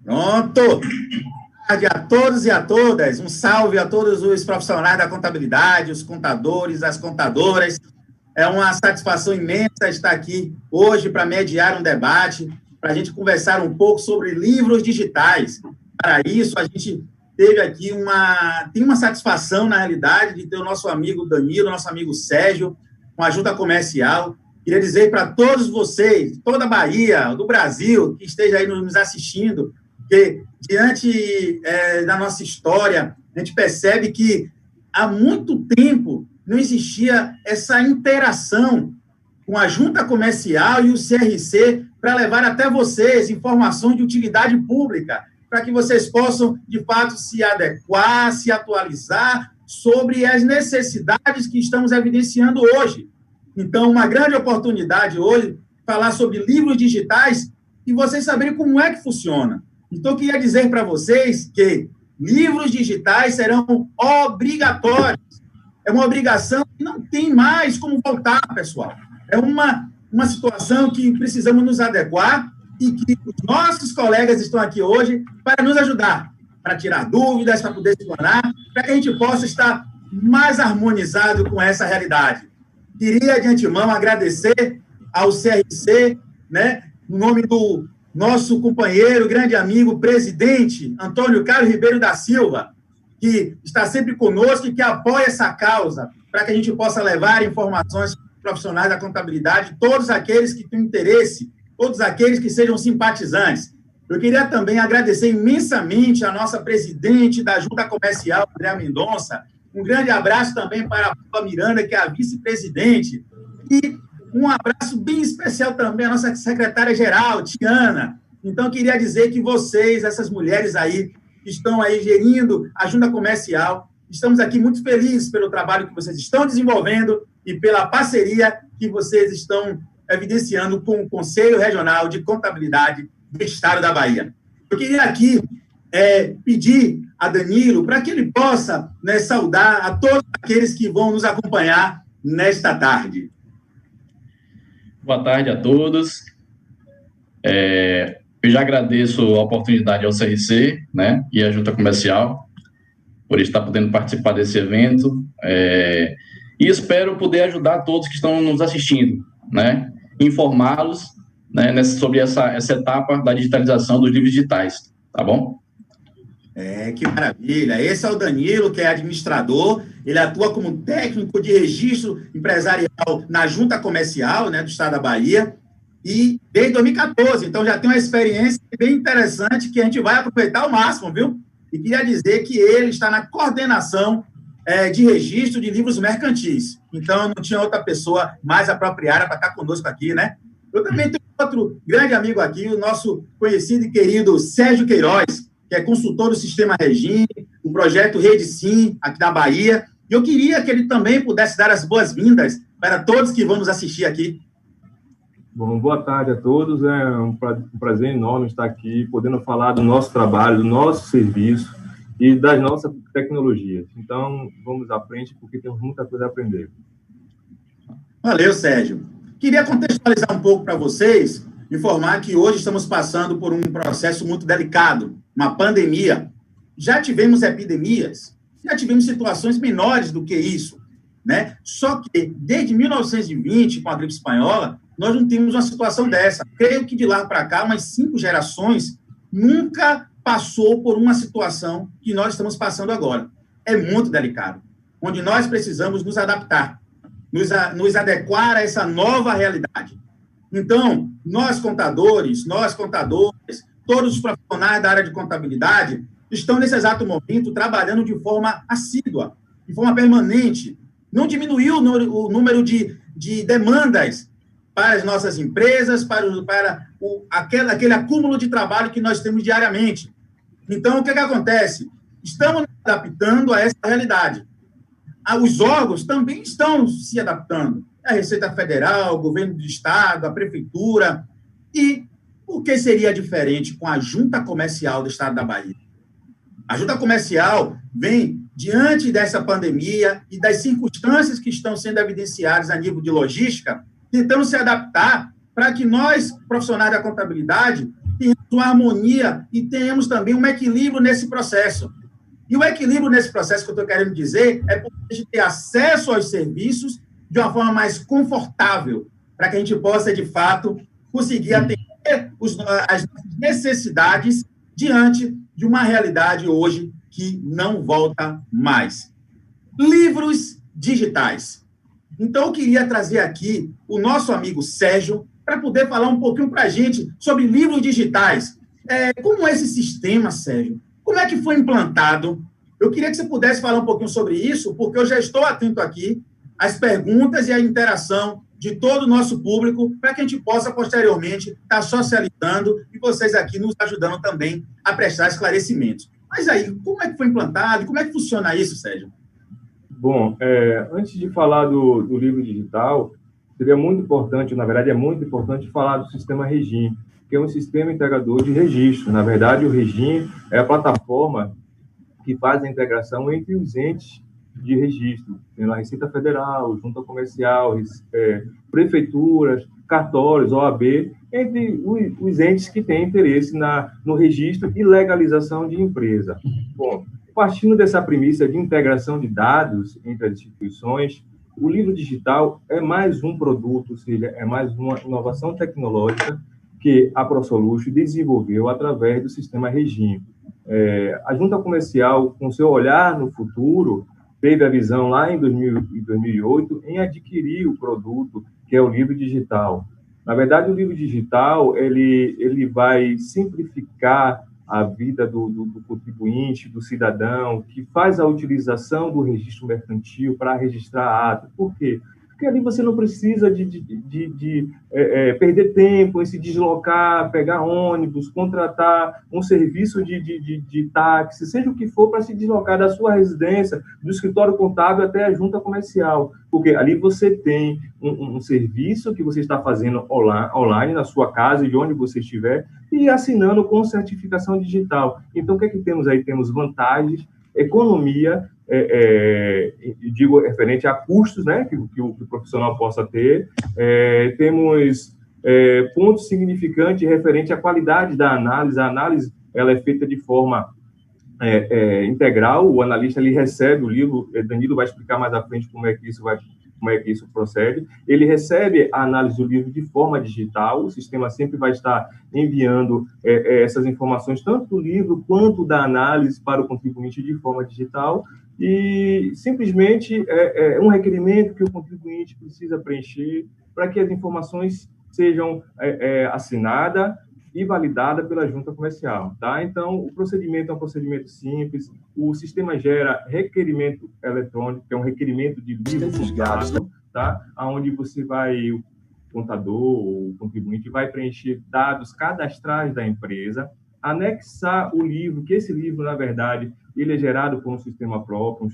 Pronto! Boa tarde a todos e a todas. Um salve a todos os profissionais da contabilidade, os contadores, as contadoras. É uma satisfação imensa estar aqui hoje para mediar um debate, para a gente conversar um pouco sobre livros digitais. Para isso, a gente teve aqui tem uma satisfação, na realidade, de ter o nosso amigo Danilo, nosso amigo Sérgio, com a Junta Comercial. Queria dizer para todos vocês, toda a Bahia, do Brasil, que esteja aí nos assistindo, que diante da nossa história, a gente percebe que há muito tempo não existia essa interação com a Junta Comercial e o CRC para levar até vocês informações de utilidade pública, para que vocês possam, de fato, se adequar, se atualizar sobre as necessidades que estamos evidenciando hoje. Então, uma grande oportunidade hoje, falar sobre livros digitais e vocês saberem como é que funciona. Então, eu queria dizer para vocês que livros digitais serão obrigatórios. É uma obrigação que não tem mais como voltar, pessoal. É uma situação que precisamos nos adequar e que os nossos colegas estão aqui hoje para nos ajudar, para tirar dúvidas, para poder se tornar, para que a gente possa estar mais harmonizado com essa realidade. Queria, de antemão, agradecer ao CRC, né, no nome do nosso companheiro, grande amigo, presidente, Antônio Carlos Ribeiro da Silva, que está sempre conosco e que apoia essa causa, para que a gente possa levar informações profissionais da contabilidade, todos aqueles que têm interesse, todos aqueles que sejam simpatizantes. Eu queria também agradecer imensamente a nossa presidente da Junta Comercial, Andréa Mendonça. Um grande abraço também para a Paula Miranda, que é a vice-presidente. E um abraço bem especial também à nossa secretária-geral, Tiana. Então, queria dizer que vocês, essas mulheres aí, que estão aí gerindo a Junta Comercial, estamos aqui muito felizes pelo trabalho que vocês estão desenvolvendo e pela parceria que vocês estão evidenciando com o Conselho Regional de Contabilidade do Estado da Bahia. Eu queria aqui pedir a Danilo para que ele possa, né, saudar a todos aqueles que vão nos acompanhar nesta tarde. Boa tarde a todos. Eu já agradeço a oportunidade ao CRC, né, e à Junta Comercial por estar podendo participar desse evento, e espero poder ajudar todos que estão nos assistindo, né, informá-los, né, sobre essa etapa da digitalização dos livros digitais, tá bom? Que maravilha. Esse é o Danilo, que é administrador, ele atua como técnico de registro empresarial na Junta Comercial, né, do Estado da Bahia, e desde 2014, então já tem uma experiência bem interessante que a gente vai aproveitar ao máximo, viu? E queria dizer que ele está na coordenação de registro de livros mercantis, então não tinha outra pessoa mais apropriada para estar conosco aqui, né? Eu também tenho outro grande amigo aqui, o nosso conhecido e querido Sérgio Queiroz, que é consultor do Sistema Regime, o projeto Rede Sim, aqui da Bahia, e eu queria que ele também pudesse dar as boas-vindas para todos que vão nos assistir aqui. Bom, boa tarde a todos, é um prazer enorme estar aqui, podendo falar do nosso trabalho, do nosso serviço e das nossas tecnologias. Então, vamos à frente, porque temos muita coisa a aprender. Valeu, Sérgio. Queria contextualizar um pouco para vocês, informar que hoje estamos passando por um processo muito delicado, uma pandemia. Já tivemos epidemias, já tivemos situações menores do que isso, né? Só que, desde 1920, com a gripe espanhola, nós não tínhamos uma situação dessa. Creio que de lá para cá, umas 5 gerações nunca passou por uma situação que nós estamos passando agora. É muito delicado, onde nós precisamos nos adaptar, nos adequar a essa nova realidade. Então, nós contadores, todos os profissionais da área de contabilidade estão, nesse exato momento, trabalhando de forma assídua, de forma permanente. Não diminuiu o número de demandas para as nossas empresas, para aquele acúmulo de trabalho que nós temos diariamente. Então, o que acontece? Estamos nos adaptando a essa realidade. Os órgãos também estão se adaptando. A Receita Federal, o Governo do Estado, a Prefeitura. E o que seria diferente com a Junta Comercial do Estado da Bahia? A Junta Comercial vem, diante dessa pandemia e das circunstâncias que estão sendo evidenciadas a nível de logística, tentando se adaptar para que nós, profissionais da contabilidade, tenhamos uma harmonia e tenhamos também um equilíbrio nesse processo. E o equilíbrio nesse processo que eu estou querendo dizer é para a gente ter acesso aos serviços de uma forma mais confortável, para que a gente possa, de fato, conseguir atender as necessidades diante de uma realidade hoje que não volta mais. Livros digitais. Então, eu queria trazer aqui o nosso amigo Sérgio para poder falar um pouquinho para a gente sobre livros digitais. Como é esse sistema, Sérgio? Como é que foi implantado? Eu queria que você pudesse falar um pouquinho sobre isso, porque eu já estou atento aqui às perguntas e à interação de todo o nosso público, para que a gente possa, posteriormente, estar socializando e vocês aqui nos ajudando também a prestar esclarecimentos. Mas aí, como é que foi implantado? Como é que funciona isso, Sérgio? Bom, antes de falar do livro digital, seria muito importante, na verdade, é muito importante falar do sistema Regim, que é um sistema integrador de registro. Na verdade, o Regim é a plataforma que faz a integração entre os entes de registro, na Receita Federal, Junta Comercial, prefeituras, cartórios, OAB, entre os entes que têm interesse no registro e legalização de empresa. Bom, partindo dessa premissa de integração de dados entre as instituições, o livro digital é mais um produto, ou seja, é mais uma inovação tecnológica que a ProSolution desenvolveu através do sistema Regim. A Junta Comercial, com seu olhar no futuro, teve a visão lá em 2008 em adquirir o produto que é o livro digital. Na verdade, o livro digital ele vai simplificar a vida do contribuinte, do cidadão, que faz a utilização do registro mercantil para registrar ato. Por quê? Porque ali você não precisa de perder tempo em se deslocar, pegar ônibus, contratar um serviço de táxi, seja o que for, para se deslocar da sua residência, do escritório contábil até a junta comercial. Porque ali você tem um serviço que você está fazendo online na sua casa, de onde você estiver, e assinando com certificação digital. Então, o que é que temos aí? Temos vantagens, economia, digo, referente a custos, né, que o profissional possa ter. Temos pontos significantes referente à qualidade da análise. A análise ela é feita de forma integral. O analista ele recebe o livro, Danilo vai explicar mais à frente como é que isso procede. Ele recebe a análise do livro de forma digital, o sistema sempre vai estar enviando essas informações, tanto do livro quanto da análise, para o contribuinte de forma digital, e simplesmente é um requerimento que o contribuinte precisa preencher para que as informações sejam assinadas e validada pela junta comercial, tá? Então, o procedimento é um procedimento simples, o sistema gera requerimento eletrônico, que é um requerimento de livro contábil, tá? Onde você vai, o contador ou o contribuinte vai preencher dados cadastrais da empresa, anexar o livro, que esse livro, na verdade, ele é gerado por um sistema próprio,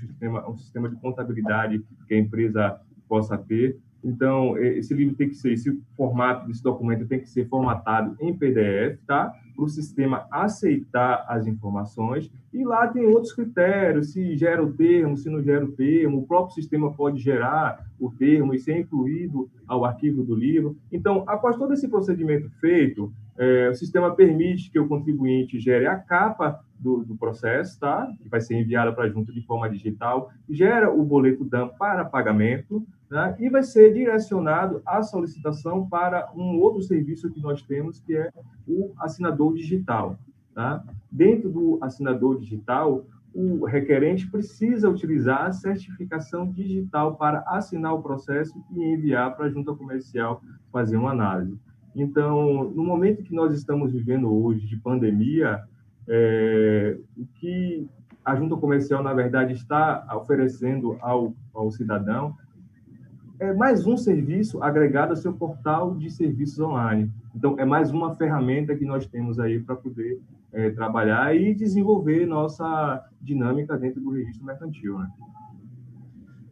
um sistema de contabilidade que a empresa possa ter. Então, esse livro tem que ser, esse formato desse documento tem que ser formatado em PDF, tá? Para o sistema aceitar as informações. E lá tem outros critérios, se gera o termo, se não gera o termo, o próprio sistema pode gerar o termo e ser incluído ao arquivo do livro. Então, após todo esse procedimento feito, o sistema permite que o contribuinte gere a capa do processo, tá? Que vai ser enviada para a junta de forma digital, gera o boleto DAM para pagamento, né? E vai ser direcionado a solicitação para um outro serviço que nós temos, que é o assinador digital, tá? Dentro do assinador digital, o requerente precisa utilizar a certificação digital para assinar o processo e enviar para a junta comercial fazer uma análise. Então, no momento que nós estamos vivendo hoje de pandemia, o que a junta comercial, na verdade, está oferecendo ao cidadão é mais um serviço agregado ao seu portal de serviços online. Então, é mais uma ferramenta que nós temos aí para poder trabalhar e desenvolver nossa dinâmica dentro do registro mercantil, né?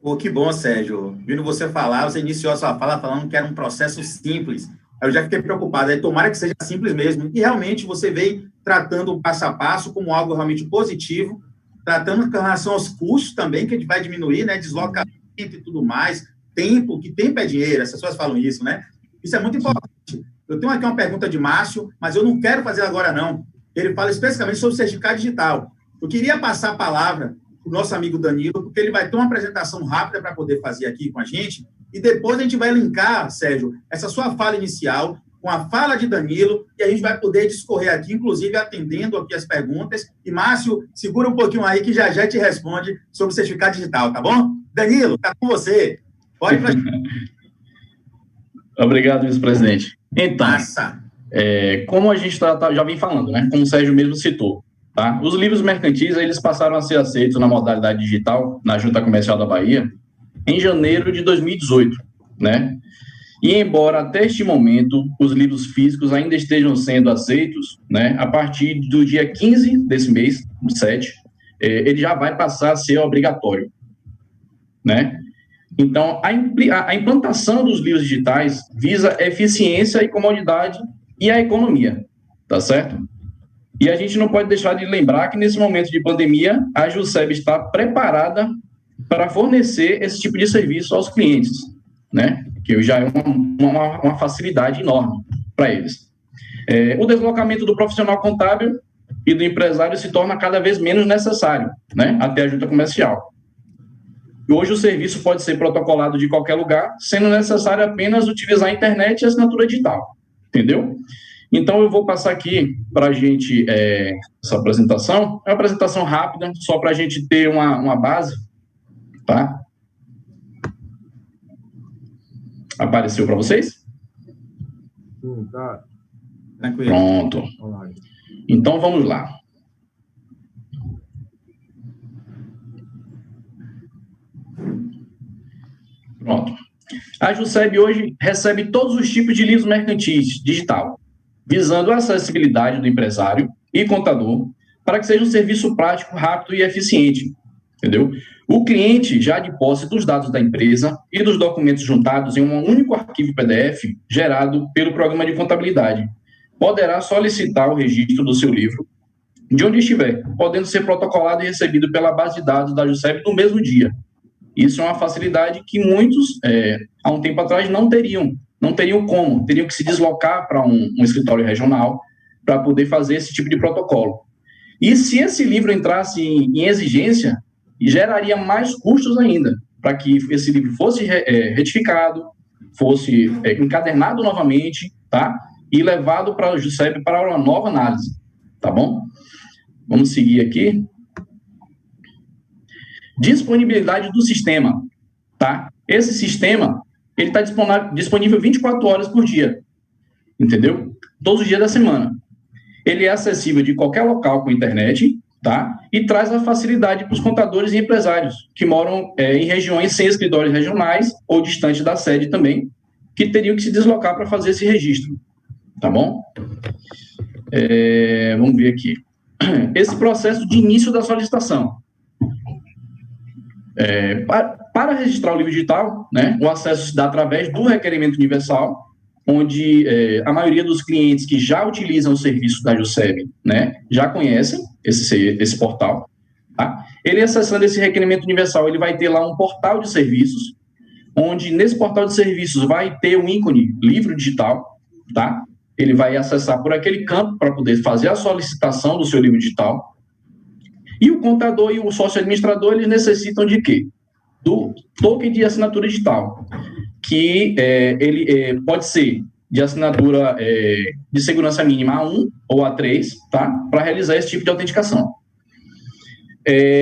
Pô, que bom, Sérgio. Vindo você falar, você iniciou a sua fala falando que era um processo simples. Eu já fiquei preocupado. Tomara que seja simples mesmo. E realmente você veio tratando o passo a passo como algo realmente positivo, tratando com relação aos custos também, que a gente vai diminuir, né? Deslocamento e tudo mais. Tempo, que tempo é dinheiro, as pessoas falam isso, né? Isso é muito importante. Eu tenho aqui uma pergunta de Márcio, mas eu não quero fazer agora, não. Ele fala especificamente sobre o certificado digital. Eu queria passar a palavra para o nosso amigo Danilo, porque ele vai ter uma apresentação rápida para poder fazer aqui com a gente, e depois a gente vai linkar, Sérgio, essa sua fala inicial com a fala de Danilo, e a gente vai poder discorrer aqui, inclusive atendendo aqui as perguntas. E, Márcio, segura um pouquinho aí que já te responde sobre o certificado digital, tá bom? Danilo, está com você. Pode pra... Obrigado, vice-presidente. Então, como a gente já vem falando, né? Como o Sérgio mesmo citou, tá? Os livros mercantis, eles passaram a ser aceitos na modalidade digital na Junta Comercial da Bahia em janeiro de 2018, né? E embora até este momento os livros físicos ainda estejam sendo aceitos, né? A partir do dia 15 desse mês, 7, ele já vai passar a ser obrigatório, né? Então, a implantação dos livros digitais visa eficiência e comodidade e a economia, tá certo? E a gente não pode deixar de lembrar que, nesse momento de pandemia, a JUSEB está preparada para fornecer esse tipo de serviço aos clientes, né? Que já é uma facilidade enorme para eles. O deslocamento do profissional contábil e do empresário se torna cada vez menos necessário, né? Até a junta comercial. Hoje o serviço pode ser protocolado de qualquer lugar, sendo necessário apenas utilizar a internet e a assinatura digital, entendeu? Então, eu vou passar aqui para a gente essa apresentação. É uma apresentação rápida, só para a gente ter uma base, tá? Apareceu para vocês? Sim, tá. Tranquilo. Pronto. Então, vamos lá. Pronto. A JUSEB hoje recebe todos os tipos de livros mercantis digital, visando a acessibilidade do empresário e contador para que seja um serviço prático, rápido e eficiente, entendeu? O cliente, já de posse dos dados da empresa e dos documentos juntados em um único arquivo PDF gerado pelo programa de contabilidade, poderá solicitar o registro do seu livro de onde estiver, podendo ser protocolado e recebido pela base de dados da JUSEB no mesmo dia. Isso é uma facilidade que muitos, há um tempo atrás, não teriam como, teriam que se deslocar para um escritório regional para poder fazer esse tipo de protocolo. E se esse livro entrasse em exigência, geraria mais custos ainda, para que esse livro fosse retificado, fosse encadernado novamente, tá? E levado para a JUSEB para uma nova análise, tá bom? Vamos seguir aqui. Disponibilidade do sistema, tá? Esse sistema, ele está disponível 24 horas por dia, entendeu? Todos os dias da semana. Ele é acessível de qualquer local com internet, tá? E traz a facilidade para os contadores e empresários que moram em regiões sem escritórios regionais ou distantes da sede também, que teriam que se deslocar para fazer esse registro, tá bom? Vamos ver aqui. Esse processo de início da solicitação. Para registrar o livro digital, né, o acesso se dá através do requerimento universal, onde a maioria dos clientes que já utilizam o serviço da JUSEB, né, já conhecem esse portal. Tá? Ele, acessando esse requerimento universal, ele vai ter lá um portal de serviços, onde nesse portal de serviços vai ter um ícone livro digital, tá? Ele vai acessar por aquele campo para poder fazer a solicitação do seu livro digital. E o contador e o sócio administrador, eles necessitam de quê? Do token de assinatura digital, que ele pode ser de assinatura de segurança mínima A1 ou A3, tá? Para realizar esse tipo de autenticação.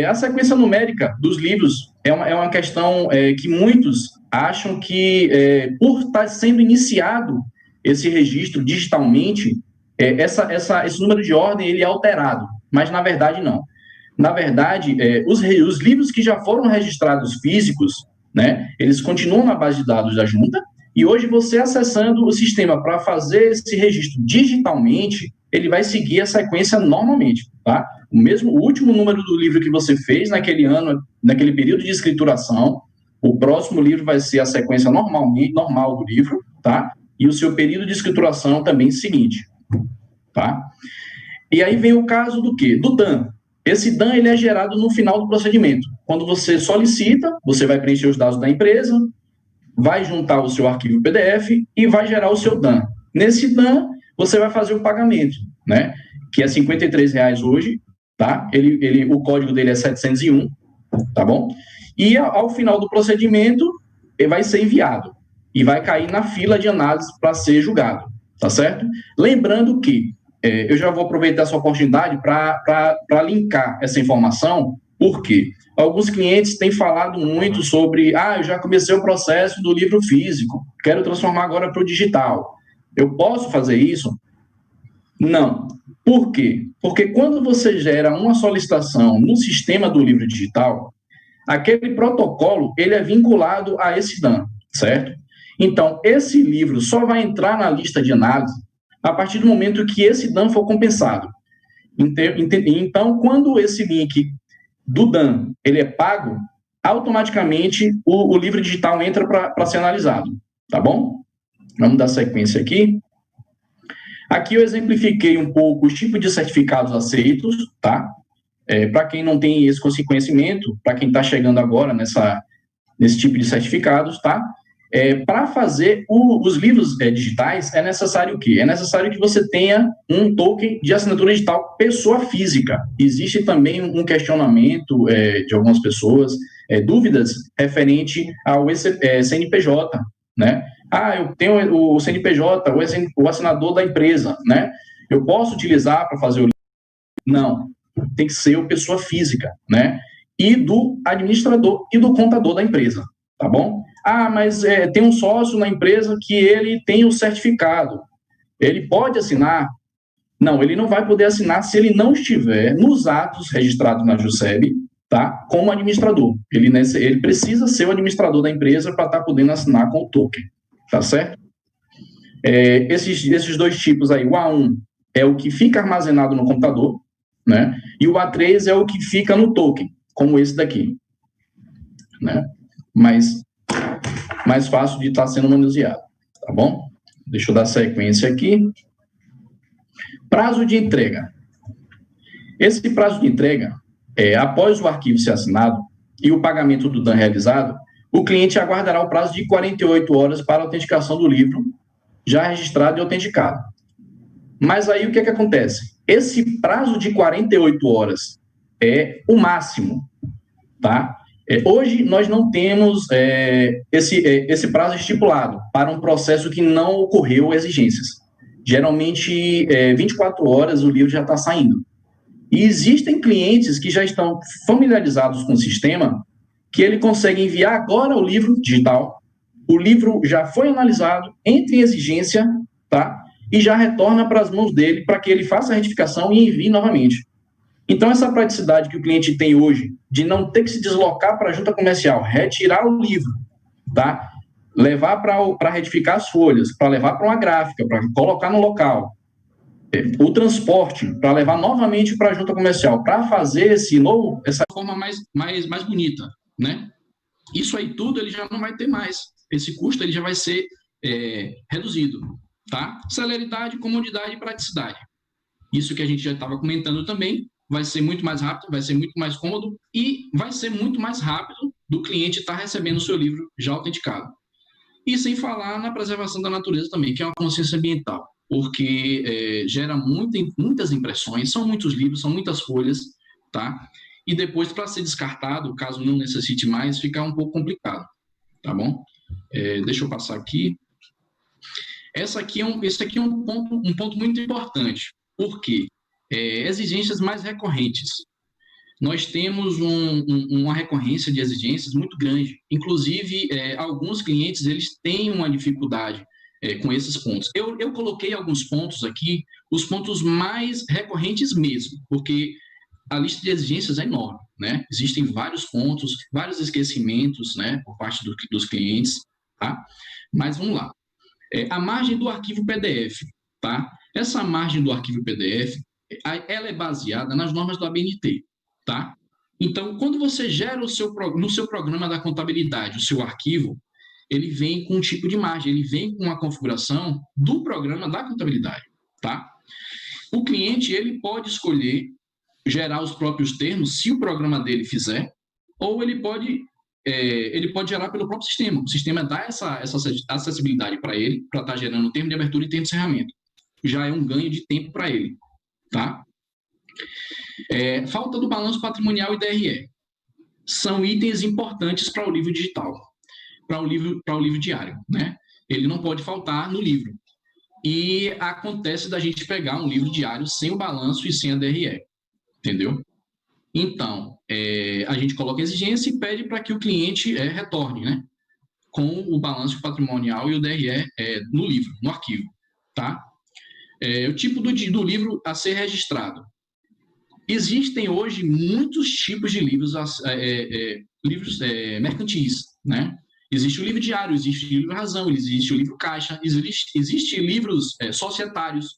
A sequência numérica dos livros é uma questão que muitos acham que, por estar sendo iniciado esse registro digitalmente, esse número de ordem ele é alterado, mas na verdade não. Na verdade, os livros que já foram registrados físicos, né, eles continuam na base de dados da junta, e hoje você acessando o sistema para fazer esse registro digitalmente, ele vai seguir a sequência normalmente, tá? O último número do livro que você fez naquele ano, naquele período de escrituração, o próximo livro vai ser a sequência normal do livro, tá? E o seu período de escrituração também seguinte, tá? E aí vem o caso do quê? Do DAN. Esse DAN ele é gerado no final do procedimento. Quando você solicita, você vai preencher os dados da empresa, vai juntar o seu arquivo PDF e vai gerar o seu DAN. Nesse DAN, você vai fazer o pagamento, né? Que é R$ 53,00 hoje, tá? O código dele é 701, tá bom? E ao final do procedimento, ele vai ser enviado e vai cair na fila de análise para ser julgado, tá certo? Lembrando que eu já vou aproveitar essa oportunidade para linkar essa informação, porque alguns clientes têm falado muito sobre, eu já comecei o processo do livro físico, quero transformar agora para o digital. Eu posso fazer isso? Não. Por quê? Porque quando você gera uma solicitação no sistema do livro digital, aquele protocolo, ele é vinculado a esse DAN, certo? Então, esse livro só vai entrar na lista de análise a partir do momento que esse DAN for compensado. Então, quando esse link do DAN, ele é pago, automaticamente o livro digital entra para ser analisado, tá bom? Vamos dar sequência aqui. Aqui eu exemplifiquei um pouco os tipos de certificados aceitos, tá? Para quem não tem esse conhecimento, para quem está chegando agora nesse tipo de certificados, tá? Para fazer os livros digitais, é necessário o quê? É necessário que você tenha um token de assinatura digital pessoa física. Existe também um questionamento de algumas pessoas, dúvidas referente ao CNPJ, né? Eu tenho o CNPJ, o assinador da empresa, né? Eu posso utilizar para fazer o livro? Não, tem que ser o pessoa física, né? E do administrador e do contador da empresa, tá bom? Mas tem um sócio na empresa que ele tem o certificado. Ele pode assinar? Não, ele não vai poder assinar se ele não estiver nos atos registrados na JUSEB, tá? Como administrador. Ele precisa ser o administrador da empresa para estar podendo assinar com o token, tá certo? Esses dois tipos aí, o A1 é o que fica armazenado no computador, né? E o A3 é o que fica no token, como esse daqui, né? Mais fácil de estar sendo manuseado, tá bom? Deixa eu dar sequência aqui. Prazo de entrega. Esse prazo de entrega, após o arquivo ser assinado e o pagamento do DAN realizado, o cliente aguardará o prazo de 48 horas para a autenticação do livro, já registrado e autenticado. Mas aí o que acontece? Esse prazo de 48 horas é o máximo, tá? Hoje, nós não temos esse prazo estipulado para um processo que não ocorreu exigências. Geralmente, 24 horas o livro já está saindo. E existem clientes que já estão familiarizados com o sistema, que ele consegue enviar agora o livro digital, o livro já foi analisado, entra em exigência, tá? E já retorna para as mãos dele para que ele faça a retificação e envie novamente. Então, essa praticidade que o cliente tem hoje, de não ter que se deslocar para a junta comercial, retirar o livro, tá? Levar para retificar as folhas, para levar para uma gráfica, para colocar no local, o transporte, para levar novamente para a junta comercial, para fazer essa forma mais bonita, né? Isso aí tudo ele já não vai ter mais. Esse custo ele já vai ser reduzido, tá? Celeridade, comodidade e praticidade. Isso que a gente já estava comentando também, vai ser muito mais rápido, vai ser muito mais cômodo e vai ser muito mais rápido do cliente estar recebendo o seu livro já autenticado. E sem falar na preservação da natureza também, que é uma consciência ambiental, porque gera muitas impressões, são muitos livros, são muitas folhas, tá? E depois, para ser descartado, caso não necessite mais, fica um pouco complicado, tá bom? Deixa eu passar aqui. Esse aqui é um ponto muito importante, porque exigências mais recorrentes. Nós temos uma recorrência de exigências muito grande. Inclusive, alguns clientes eles têm uma dificuldade com esses pontos. Eu coloquei alguns pontos aqui, os pontos mais recorrentes mesmo, porque a lista de exigências é enorme, né? Existem vários pontos, vários esquecimentos, né, por parte dos clientes, tá? Mas vamos lá. A margem do arquivo PDF, tá? Essa margem do arquivo PDF, ela é baseada nas normas do ABNT, tá? Então, quando você gera no seu programa da contabilidade o seu arquivo, ele vem com um tipo de margem, ele vem com uma configuração do programa da contabilidade, tá? O cliente, ele pode escolher gerar os próprios termos, se o programa dele fizer, ou ele pode ele pode gerar pelo próprio sistema. O sistema dá essa acessibilidade para ele, para estar gerando termo de abertura e termo de encerramento. Já é um ganho de tempo para ele. Tá? Falta do balanço patrimonial e DRE. São itens importantes para o livro digital, para o livro diário, né? Ele não pode faltar no livro. E acontece da gente pegar um livro diário sem o balanço e sem a DRE, entendeu? Então, a gente coloca exigência e pede para que o cliente retorne, né? Com o balanço patrimonial e o DRE no livro, no arquivo, tá? O tipo do livro a ser registrado. Existem hoje muitos tipos de livros, livros mercantis, né? Existe o livro diário, existe o livro razão, existe o livro caixa, existe livros societários,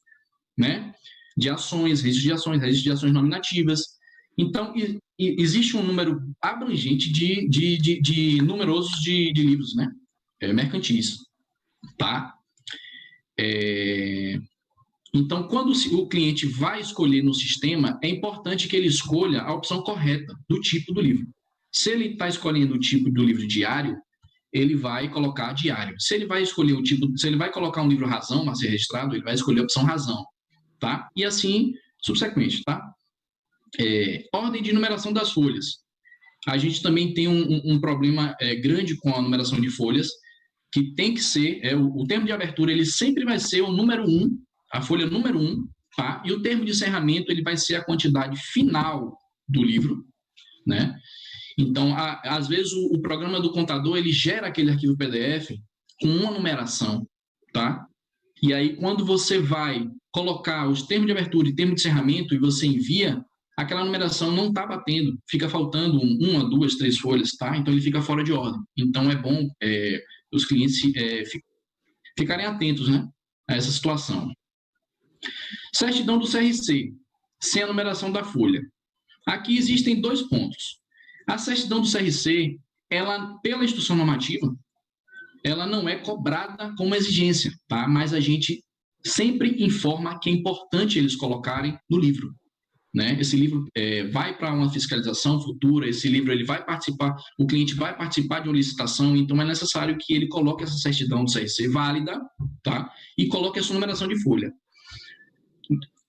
né? De ações, registro de ações nominativas. Então, existe um número abrangente de numerosos de livros, né? Mercantis, tá? Então, quando o cliente vai escolher no sistema, é importante que ele escolha a opção correta do tipo do livro. Se ele está escolhendo o tipo do livro diário, ele vai colocar diário. Se ele vai escolher o tipo, se ele vai colocar um livro razão a ser registrado, ele vai escolher a opção razão, tá? E assim, subsequente, tá? Ordem de numeração das folhas. A gente também tem um problema grande com a numeração de folhas, que tem que ser, o termo de abertura, ele sempre vai ser o número 1, a folha número 1, tá? E o termo de encerramento, ele vai ser a quantidade final do livro, né? Então, às vezes, o programa do contador, ele gera aquele arquivo PDF com uma numeração, tá? E aí, quando você vai colocar os termos de abertura e termo de encerramento e você envia, aquela numeração não está batendo, fica faltando 1, 2, 3 folhas, tá? Então, ele fica fora de ordem. Então, é bom os clientes ficarem atentos, né, a essa situação. Certidão do CRC, sem a numeração da folha. Aqui existem 2 pontos. A certidão do CRC, ela, pela instrução normativa, ela não é cobrada como exigência, tá? Mas a gente sempre informa que é importante eles colocarem no livro, né? Esse livro vai para uma fiscalização futura, esse livro ele vai participar, o cliente vai participar de uma licitação, então é necessário que ele coloque essa certidão do CRC válida, tá? E coloque a sua numeração de folha.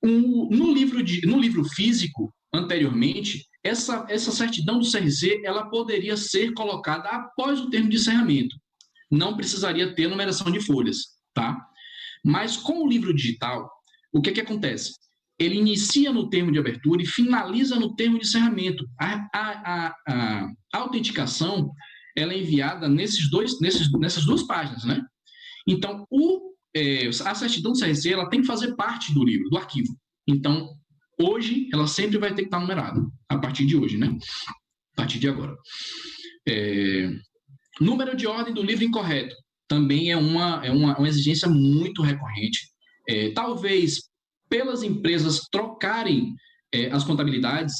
No livro físico, anteriormente, essa certidão do CRC, ela poderia ser colocada após o termo de encerramento. Não precisaria ter numeração de folhas, tá? Mas com o livro digital, o que acontece? Ele inicia no termo de abertura e finaliza no termo de encerramento. A autenticação, ela é enviada nessas 2 páginas, né? Então, a certidão do CRC, ela tem que fazer parte do livro, do arquivo. Então, hoje, ela sempre vai ter que estar numerada, a partir de hoje, né? A partir de agora. Número de ordem do livro incorreto. Também é uma exigência muito recorrente. Talvez, pelas empresas trocarem as contabilidades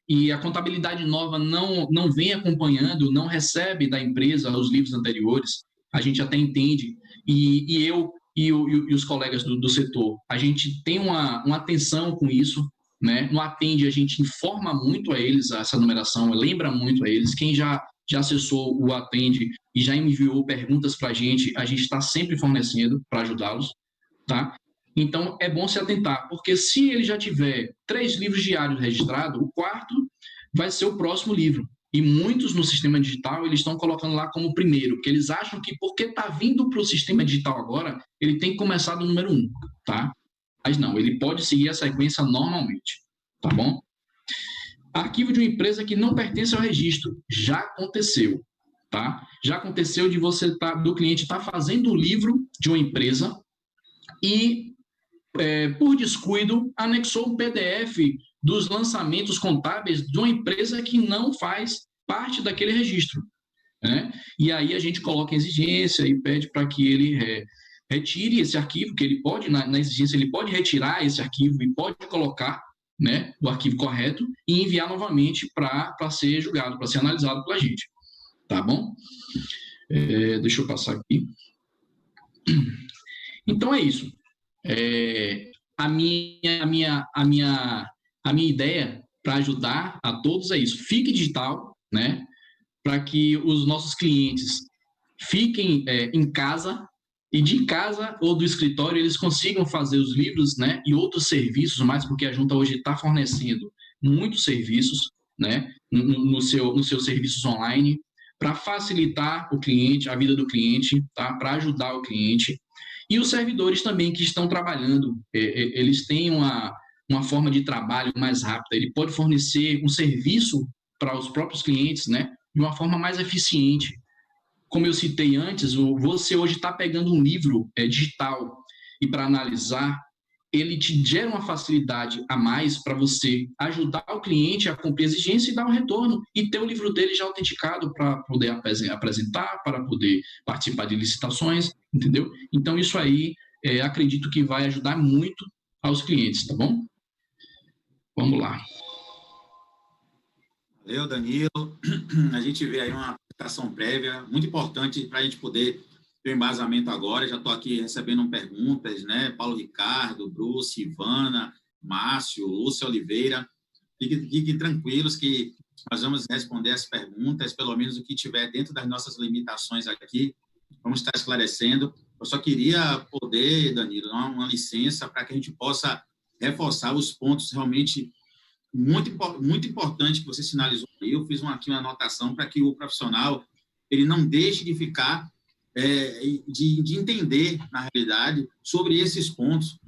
e a contabilidade nova não vem acompanhando, não recebe da empresa os livros anteriores, a gente até entende. E eu e os colegas do setor, a gente tem uma atenção com isso, né? No Atende, a gente informa muito a eles essa numeração, lembra muito a eles. Quem já acessou o Atende e já enviou perguntas para a gente está sempre fornecendo para ajudá-los, tá? Então, é bom se atentar, porque se ele já tiver 3 livros diários registrados, o 4º vai ser o próximo livro. E muitos no sistema digital, eles estão colocando lá como primeiro, porque eles acham que porque está vindo para o sistema digital agora, ele tem que começar do número 1, tá? Mas não, ele pode seguir a sequência normalmente, tá bom? Arquivo de uma empresa que não pertence ao registro, já aconteceu, tá? Já aconteceu de do cliente estar fazendo o livro de uma empresa e, por descuido, anexou um PDF dos lançamentos contábeis de uma empresa que não faz parte daquele registro, né? E aí a gente coloca em exigência e pede para que ele retire esse arquivo, que ele pode, na exigência, ele pode retirar esse arquivo e pode colocar, né, o arquivo correto e enviar novamente para ser julgado, para ser analisado pela gente, tá bom? Deixa eu passar aqui. Então é isso. A minha ideia para ajudar a todos é isso. Fique digital, né? para que os nossos clientes fiquem em casa, e de casa ou do escritório eles consigam fazer os livros, né, e outros serviços mais, porque a Junta hoje está fornecendo muitos serviços, né, nos seus serviços online, para facilitar o cliente, a vida do cliente, tá, para ajudar o cliente. E os servidores também que estão trabalhando, eles têm uma forma de trabalho mais rápida, ele pode fornecer um serviço para os próprios clientes, né, de uma forma mais eficiente. Como eu citei antes, você hoje está pegando um livro digital e para analisar, ele te gera uma facilidade a mais para você ajudar o cliente a cumprir a exigência e dar um retorno e ter o livro dele já autenticado para poder apresentar, para poder participar de licitações, entendeu? Então, isso aí, acredito que vai ajudar muito aos clientes, tá bom? Vamos lá. Valeu, Danilo. A gente vê aí uma apresentação prévia, muito importante para a gente poder ter um embasamento agora. Já estou aqui recebendo perguntas, né? Paulo Ricardo, Bruce, Ivana, Márcio, Lúcia Oliveira. Fiquem tranquilos que nós vamos responder as perguntas, pelo menos o que tiver dentro das nossas limitações aqui, vamos estar esclarecendo. Eu só queria poder, Danilo, dar uma licença para que a gente possa reforçar os pontos realmente muito importante que você sinalizou aí. Eu fiz aqui uma anotação para que o profissional ele não deixe de ficar, de entender, na realidade, sobre esses pontos.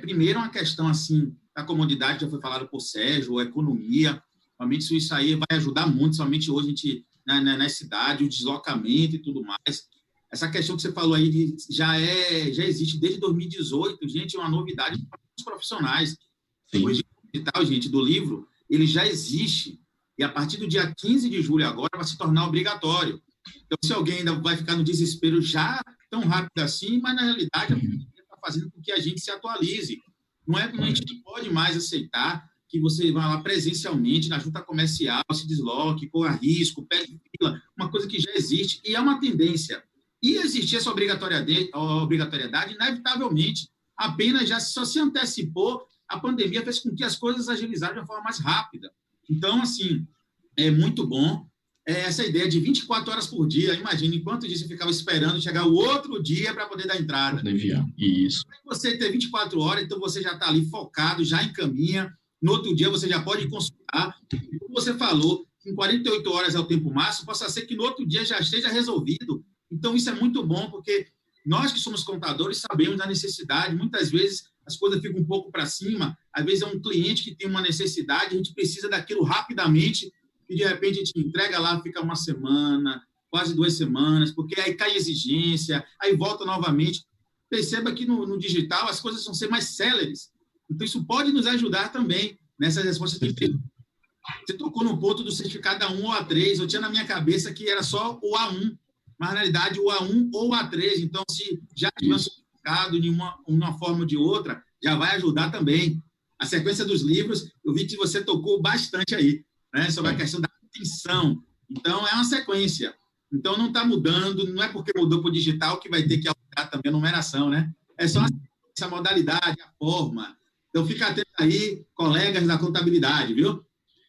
Primeiro, uma questão assim, da comodidade, já foi falado por Sérgio, a economia, realmente isso aí vai ajudar muito, somente hoje a gente, na cidade, o deslocamento e tudo mais. Essa questão que você falou aí já existe desde 2018, gente, é uma novidade para os profissionais. Sim. Hoje, digital, gente, do livro, ele já existe, e a partir do dia 15 de julho agora vai se tornar obrigatório. Então, se alguém ainda vai ficar no desespero já tão rápido assim, mas na realidade a pandemia está fazendo com que a gente se atualize. Não é que a gente não pode mais aceitar que você vá lá presencialmente na junta comercial, se desloque, corra risco, pegue fila, uma coisa que já existe, e é uma tendência. E existir essa obrigatoriedade, inevitavelmente, apenas já só se antecipou. A pandemia fez com que as coisas agilizaram de uma forma mais rápida. Então, assim, é muito bom essa ideia de 24 horas por dia. Imagina, enquanto disso, você ficava esperando chegar o outro dia para poder dar entrada. Isso. Você ter 24 horas, então você já está ali focado, já encaminha. No outro dia, você já pode consultar. Como você falou, em 48 horas é o tempo máximo, possa ser que no outro dia já esteja resolvido. Então, isso é muito bom, porque nós que somos contadores sabemos da necessidade. Muitas vezes as coisas ficam um pouco para cima, às vezes é um cliente que tem uma necessidade, a gente precisa daquilo rapidamente, e de repente a gente entrega lá, fica uma semana, quase 2 semanas, porque aí cai exigência, aí volta novamente. Perceba que no digital as coisas vão ser mais céleres, então isso pode nos ajudar também nessas respostas que você tocou no ponto do certificado A1 ou A3, eu tinha na minha cabeça que era só o A1, mas na realidade o A1 ou o A3, então se já tiver de uma forma ou de outra, já vai ajudar também. A sequência dos livros, eu vi que você tocou bastante aí, né, sobre a questão da atenção. Então, é uma sequência. Então, não está mudando, não é porque mudou para o digital que vai ter que alterar também a numeração, né? É só essa modalidade, a forma. Então, fica atento aí, colegas da contabilidade, viu?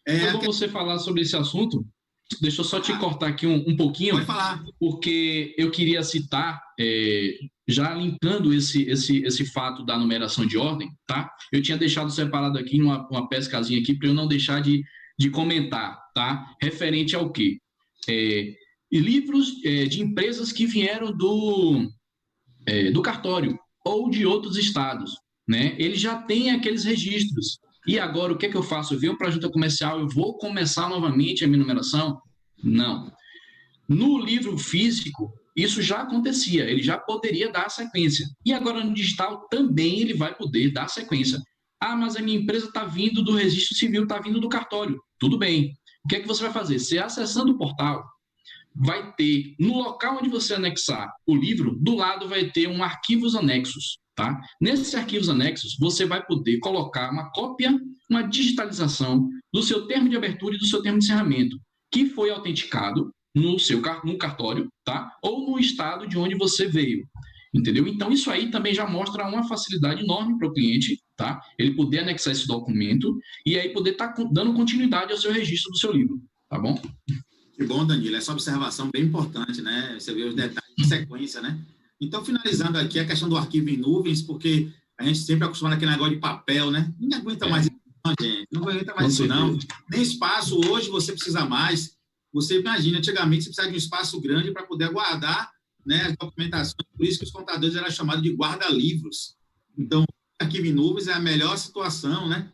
É bom você falar sobre esse assunto. Deixa eu só te cortar aqui um pouquinho. Pode falar. Porque eu queria citar, já linkando esse fato da numeração de ordem, tá? Eu tinha deixado separado aqui uma pescazinha aqui para eu não deixar de comentar, tá? Referente ao quê? Livros de empresas que vieram do cartório ou de outros estados, né? Ele já tem aqueles registros. E agora, o que é que eu faço? Eu venho para a junta comercial, eu vou começar novamente a minha numeração? Não. No livro físico, isso já acontecia, ele já poderia dar sequência. E agora no digital também ele vai poder dar sequência. Ah, mas a minha empresa está vindo do registro civil, está vindo do cartório. Tudo bem. O que é que você vai fazer? Você acessando o portal, vai ter, no local onde você anexar o livro, do lado vai ter um arquivos anexos. Tá? Nesses arquivos anexos, você vai poder colocar uma cópia, uma digitalização do seu termo de abertura e do seu termo de encerramento, que foi autenticado no cartório, tá? Ou no estado de onde você veio, entendeu? Então, isso aí também já mostra uma facilidade enorme para o cliente, tá? Ele poder anexar esse documento e aí poder estar dando continuidade ao seu registro do seu livro, tá bom? Que bom, Danilo. Essa observação bem importante, né? Você vê os detalhes de sequência, né? Então, finalizando aqui a questão do arquivo em nuvens, porque a gente sempre é acostumado àquele negócio de papel, né? Ninguém aguenta mais isso, não, gente. Não aguenta mais isso, não. Nem espaço. Hoje você precisa mais. Você imagina, antigamente você precisava de um espaço grande para poder guardar, né, as documentações. Por isso que os contadores eram chamados de guarda-livros. Então, arquivo em nuvens é a melhor situação, né?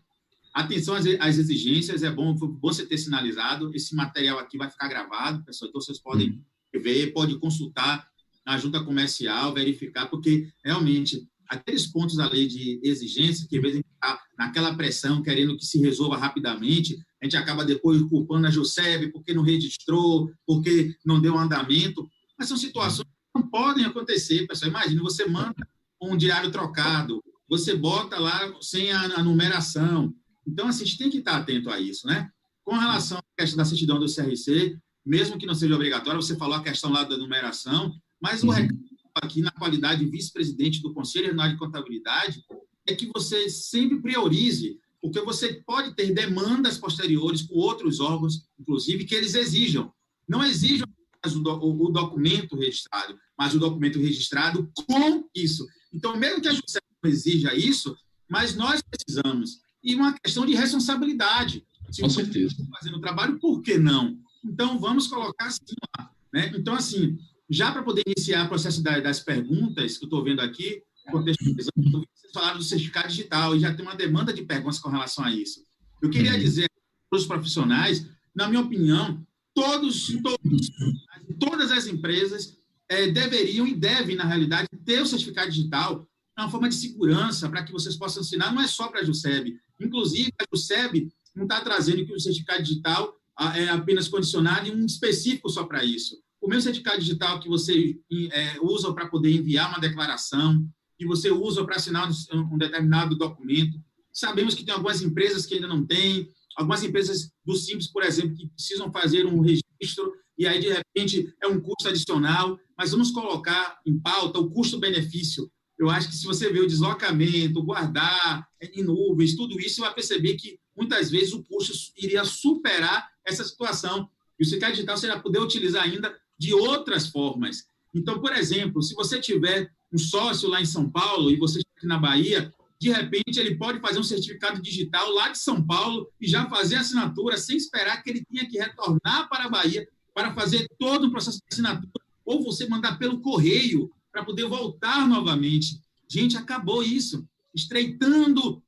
Atenção às exigências, é bom você ter sinalizado. Esse material aqui vai ficar gravado, pessoal, então vocês podem ver, pode consultar na junta comercial, verificar, porque realmente aqueles pontos da lei de exigência, que às vezes a gente está naquela pressão, querendo que se resolva rapidamente, a gente acaba depois culpando a JUSEB porque não registrou, porque não deu andamento, mas são situações que não podem acontecer, pessoal. Imagina, você manda um diário trocado, você bota lá sem a numeração. Então, assim, a gente tem que estar atento a isso, né? Com relação à questão da certidão do CRC, mesmo que não seja obrigatório, você falou a questão lá da numeração, mas o recado aqui na qualidade de vice-presidente do Conselho Regional de Contabilidade é que você sempre priorize, porque você pode ter demandas posteriores com outros órgãos, inclusive, que eles exijam. Não exijam o documento registrado, mas o documento registrado com isso. Então, mesmo que a justiça não exija isso, mas nós precisamos. E uma questão de responsabilidade. Se com certeza. Está fazendo o trabalho, por que não? Então, vamos colocar assim lá. Né? Então, assim, já para poder iniciar o processo das perguntas, que eu estou vendo aqui, contextualizando, vocês falaram do certificado digital, e já tem uma demanda de perguntas com relação a isso. Eu queria dizer para os profissionais, na minha opinião, todas as empresas deveriam e devem, na realidade, ter o certificado digital. É uma forma de segurança para que vocês possam assinar, não é só para a JUSEB. Inclusive, a JUSEB não está trazendo que o certificado digital é apenas condicionado e um específico só para isso. O meu certificado digital que você usa para poder enviar uma declaração, que você usa para assinar um determinado documento. Sabemos que tem algumas empresas que ainda não têm, algumas empresas do Simples, por exemplo, que precisam fazer um registro, e aí, de repente, é um custo adicional, mas vamos colocar em pauta o custo-benefício. Eu acho que se você vê o deslocamento, guardar em nuvens, tudo isso, você vai perceber que, muitas vezes, o custo iria superar essa situação. E o certificado digital você vai poder utilizar ainda de outras formas. Então, por exemplo, se você tiver um sócio lá em São Paulo e você está aqui na Bahia, de repente, ele pode fazer um certificado digital lá de São Paulo e já fazer a assinatura sem esperar que ele tenha que retornar para a Bahia para fazer todo o processo de assinatura, ou você mandar pelo correio para poder voltar novamente. Gente, acabou isso. Estreitando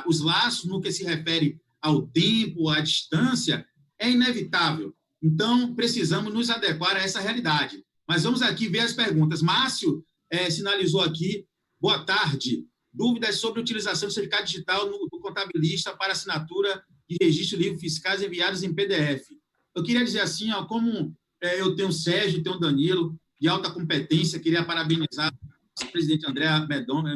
os laços no que se refere ao tempo, à distância, é inevitável. Então, precisamos nos adequar a essa realidade. Mas vamos aqui ver as perguntas. Márcio sinalizou aqui, boa tarde. Dúvidas sobre a utilização do certificado digital do contabilista para assinatura de registro de livros fiscais enviados em PDF. Eu queria dizer assim, como eu tenho o Sérgio, tenho o Danilo, de alta competência, queria parabenizar o vice-presidente André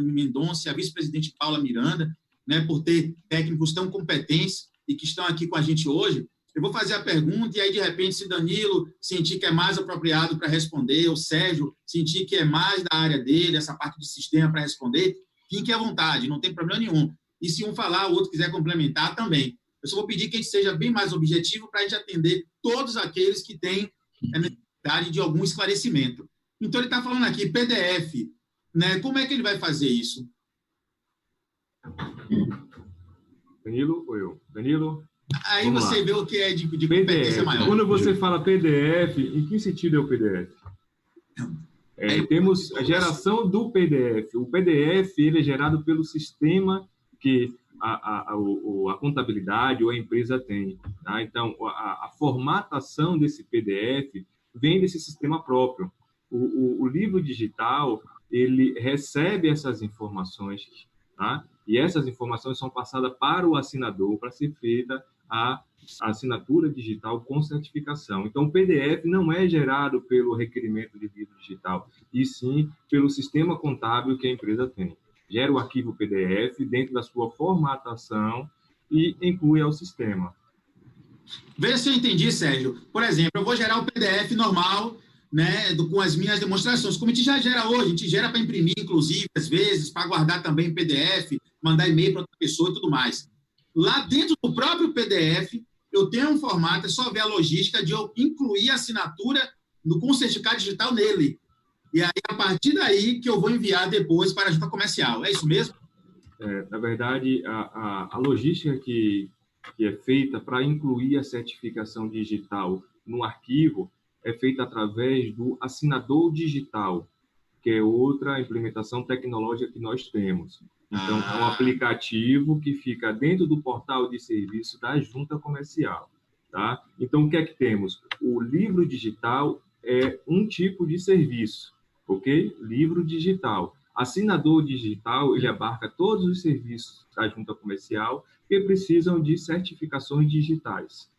Mendonça e a vice-presidente Paula Miranda, né, por ter técnicos tão competentes e que estão aqui com a gente hoje. Eu vou fazer a pergunta e aí, de repente, se Danilo sentir que é mais apropriado para responder, o Sérgio sentir que é mais da área dele, essa parte de sistema para responder, fique à vontade, não tem problema nenhum. E se um falar, o outro quiser complementar, também. Eu só vou pedir que a gente seja bem mais objetivo para a gente atender todos aqueles que têm a necessidade de algum esclarecimento. Então, ele está falando aqui, PDF, né? Como é que ele vai fazer isso? Danilo ou eu? Danilo? Aí vamos você lá. Vê o que é de competência maior. Quando você fala PDF, em que sentido é o PDF? Temos a geração do PDF. O PDF ele é gerado pelo sistema que a contabilidade ou a empresa tem. Tá? Então, a formatação desse PDF vem desse sistema próprio. O livro digital, ele recebe essas informações, tá? E essas informações são passadas para o assinador, para ser feita a assinatura digital com certificação. Então, o PDF não é gerado pelo requerimento de livro digital, e sim pelo sistema contábil que a empresa tem. Gera o arquivo PDF dentro da sua formatação e inclui ao sistema. Veja se eu entendi, Sérgio. Por exemplo, eu vou gerar o PDF normal, né, com as minhas demonstrações, como a gente já gera hoje, a gente gera para imprimir, inclusive, às vezes, para guardar também em PDF, mandar e-mail para outra pessoa e tudo mais. Lá dentro do próprio PDF, eu tenho um formato, é só ver a logística de eu incluir a assinatura com o certificado digital nele. E aí, a partir daí, que eu vou enviar depois para a junta comercial. É isso mesmo? Na verdade, a logística que é feita para incluir a certificação digital no arquivo é feita através do assinador digital, que é outra implementação tecnológica que nós temos. Então, é um aplicativo que fica dentro do portal de serviço da junta comercial. Tá? Então, o que é que temos? O livro digital é um tipo de serviço, ok? Livro digital. Assinador digital, ele abarca todos os serviços da junta comercial que precisam de certificações digitais.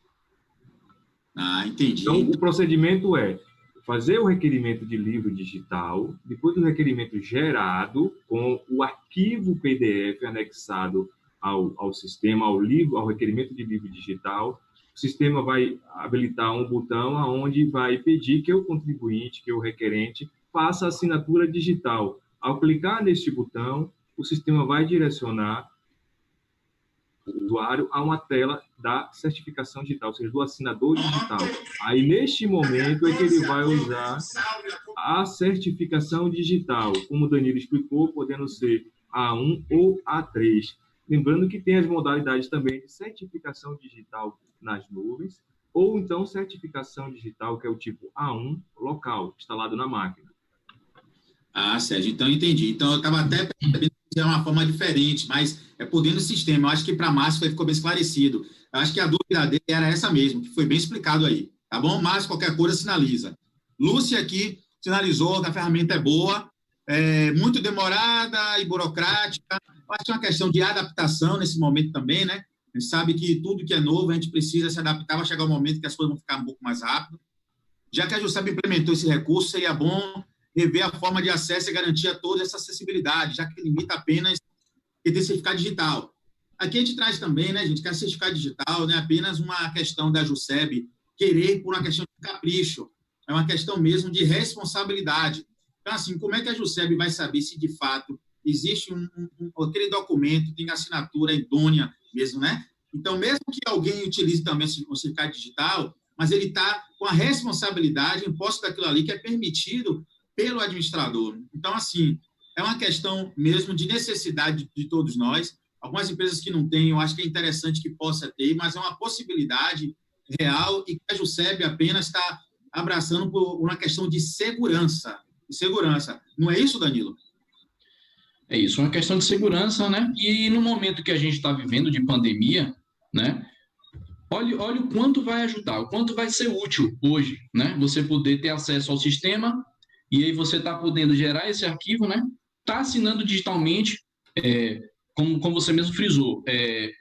Entendi. Então, o procedimento é fazer o requerimento de livro digital, depois do requerimento gerado, com o arquivo PDF anexado ao sistema, ao requerimento de livro digital, o sistema vai habilitar um botão onde vai pedir que o contribuinte, que o requerente, faça a assinatura digital. Ao clicar neste botão, o sistema vai direcionar o usuário a uma tela da certificação digital, ou seja, do assinador digital. Aí, neste momento, é que ele vai usar a certificação digital, como o Danilo explicou, podendo ser A1 ou A3. Lembrando que tem as modalidades também de certificação digital nas nuvens, ou então certificação digital, que é o tipo A1 local, instalado na máquina. Sérgio, então entendi. Então, eu estava até percebendo que é uma forma diferente, mas é por dentro do sistema. Eu acho que para Márcio ficou bem esclarecido. Eu acho que a dúvida dele era essa mesmo, que foi bem explicado aí. Tá bom? Márcio, qualquer coisa, sinaliza. Lúcia aqui sinalizou que a ferramenta é boa, muito demorada e burocrática. Eu acho que é uma questão de adaptação nesse momento também, né? A gente sabe que tudo que é novo, a gente precisa se adaptar, vai chegar um momento que as coisas vão ficar um pouco mais rápido. Já que a Jusceeb implementou esse recurso, seria bom rever a forma de acesso e garantir a toda essa acessibilidade, já que limita apenas ter certificado digital. Aqui a gente traz também, né, gente, que a certificado digital não é apenas uma questão da Jusceeb querer por uma questão de capricho, é uma questão mesmo de responsabilidade. Então, assim, como é que a Jusceeb vai saber se, de fato, existe aquele documento, tem assinatura idônea mesmo, né? Então, mesmo que alguém utilize também o certificado digital, mas ele está com a responsabilidade imposta daquilo ali que é permitido pelo administrador. Então, assim, é uma questão mesmo de necessidade de todos nós. Algumas empresas que não têm, eu acho que é interessante que possa ter, mas é uma possibilidade real e que a Jusceeb apenas está abraçando por uma questão de segurança. Não é isso, Danilo? É isso, uma questão de segurança, né? E no momento que a gente está vivendo de pandemia, né? Olha o quanto vai ajudar, o quanto vai ser útil hoje, né? Você poder ter acesso ao sistema e aí você está podendo gerar esse arquivo, né? Está assinando digitalmente, como você mesmo frisou.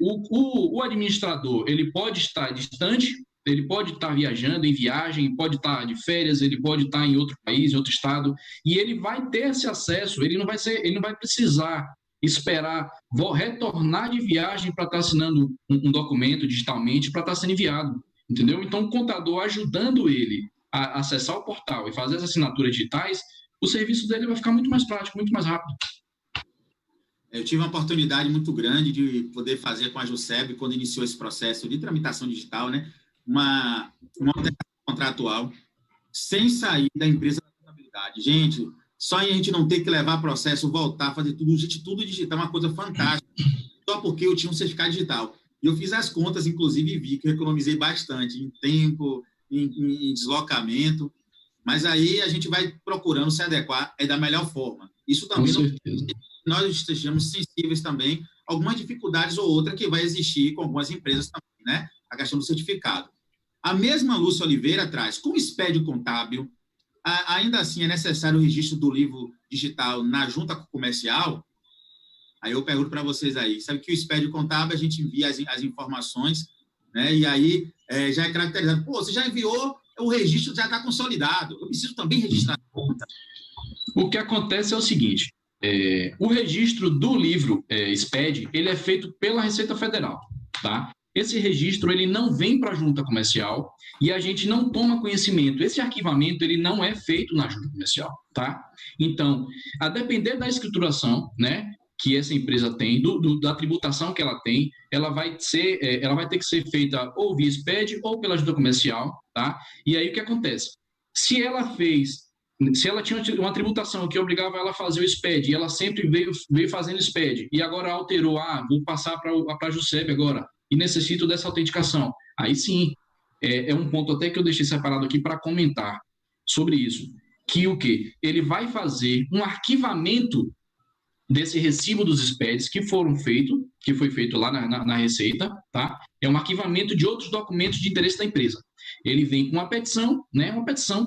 O administrador, ele pode estar distante, ele pode estar viajando em viagem, pode estar de férias, ele pode estar em outro país, em outro estado, e ele vai ter esse acesso, ele não vai precisar esperar retornar de viagem para estar assinando um documento digitalmente, para estar sendo enviado, entendeu? Então, o contador ajudando ele a acessar o portal e fazer as assinaturas digitais, o serviço dele vai ficar muito mais prático, muito mais rápido. Eu tive uma oportunidade muito grande de poder fazer com a Jusceeb, quando iniciou esse processo de tramitação digital, né, uma alteração contratual, sem sair da empresa da contabilidade. Gente, só em a gente não ter que levar processo, voltar, fazer tudo digital, é uma coisa fantástica, só porque eu tinha um certificado digital. E eu fiz as contas, inclusive, e vi que eu economizei bastante em tempo, em deslocamento, mas aí a gente vai procurando se adequar da melhor forma. Isso também nós estejamos sensíveis também a algumas dificuldades ou outra que vai existir com algumas empresas também, né? A questão do certificado. A mesma Lúcia Oliveira traz, com o expédio contábil, ainda assim é necessário o registro do livro digital na junta comercial? Aí eu pergunto para vocês aí, sabe que o expédio contábil a gente envia as informações, né? E aí já é caracterizado. Pô, você já enviou, o registro já está consolidado. Eu preciso também registrar a conta. O que acontece é o seguinte, o registro do livro SPED, ele é feito pela Receita Federal, tá? Esse registro, ele não vem para a junta comercial e a gente não toma conhecimento. Esse arquivamento, ele não é feito na junta comercial, tá? Então, a depender da escrituração, né, que essa empresa tem, da tributação que ela tem, ela vai ter que ser feita ou via SPED ou pela junta comercial, tá? E aí o que acontece? Se ela tinha uma tributação que obrigava ela a fazer o SPED, e ela sempre veio fazendo SPED, e agora alterou, vou passar para a JUSEP agora, e necessito dessa autenticação. Aí sim, é um ponto até que eu deixei separado aqui para comentar sobre isso, que o quê? Ele vai fazer um arquivamento desse recibo dos SPEDs que foi feito lá na Receita, tá? É um arquivamento de outros documentos de interesse da empresa. Ele vem com uma petição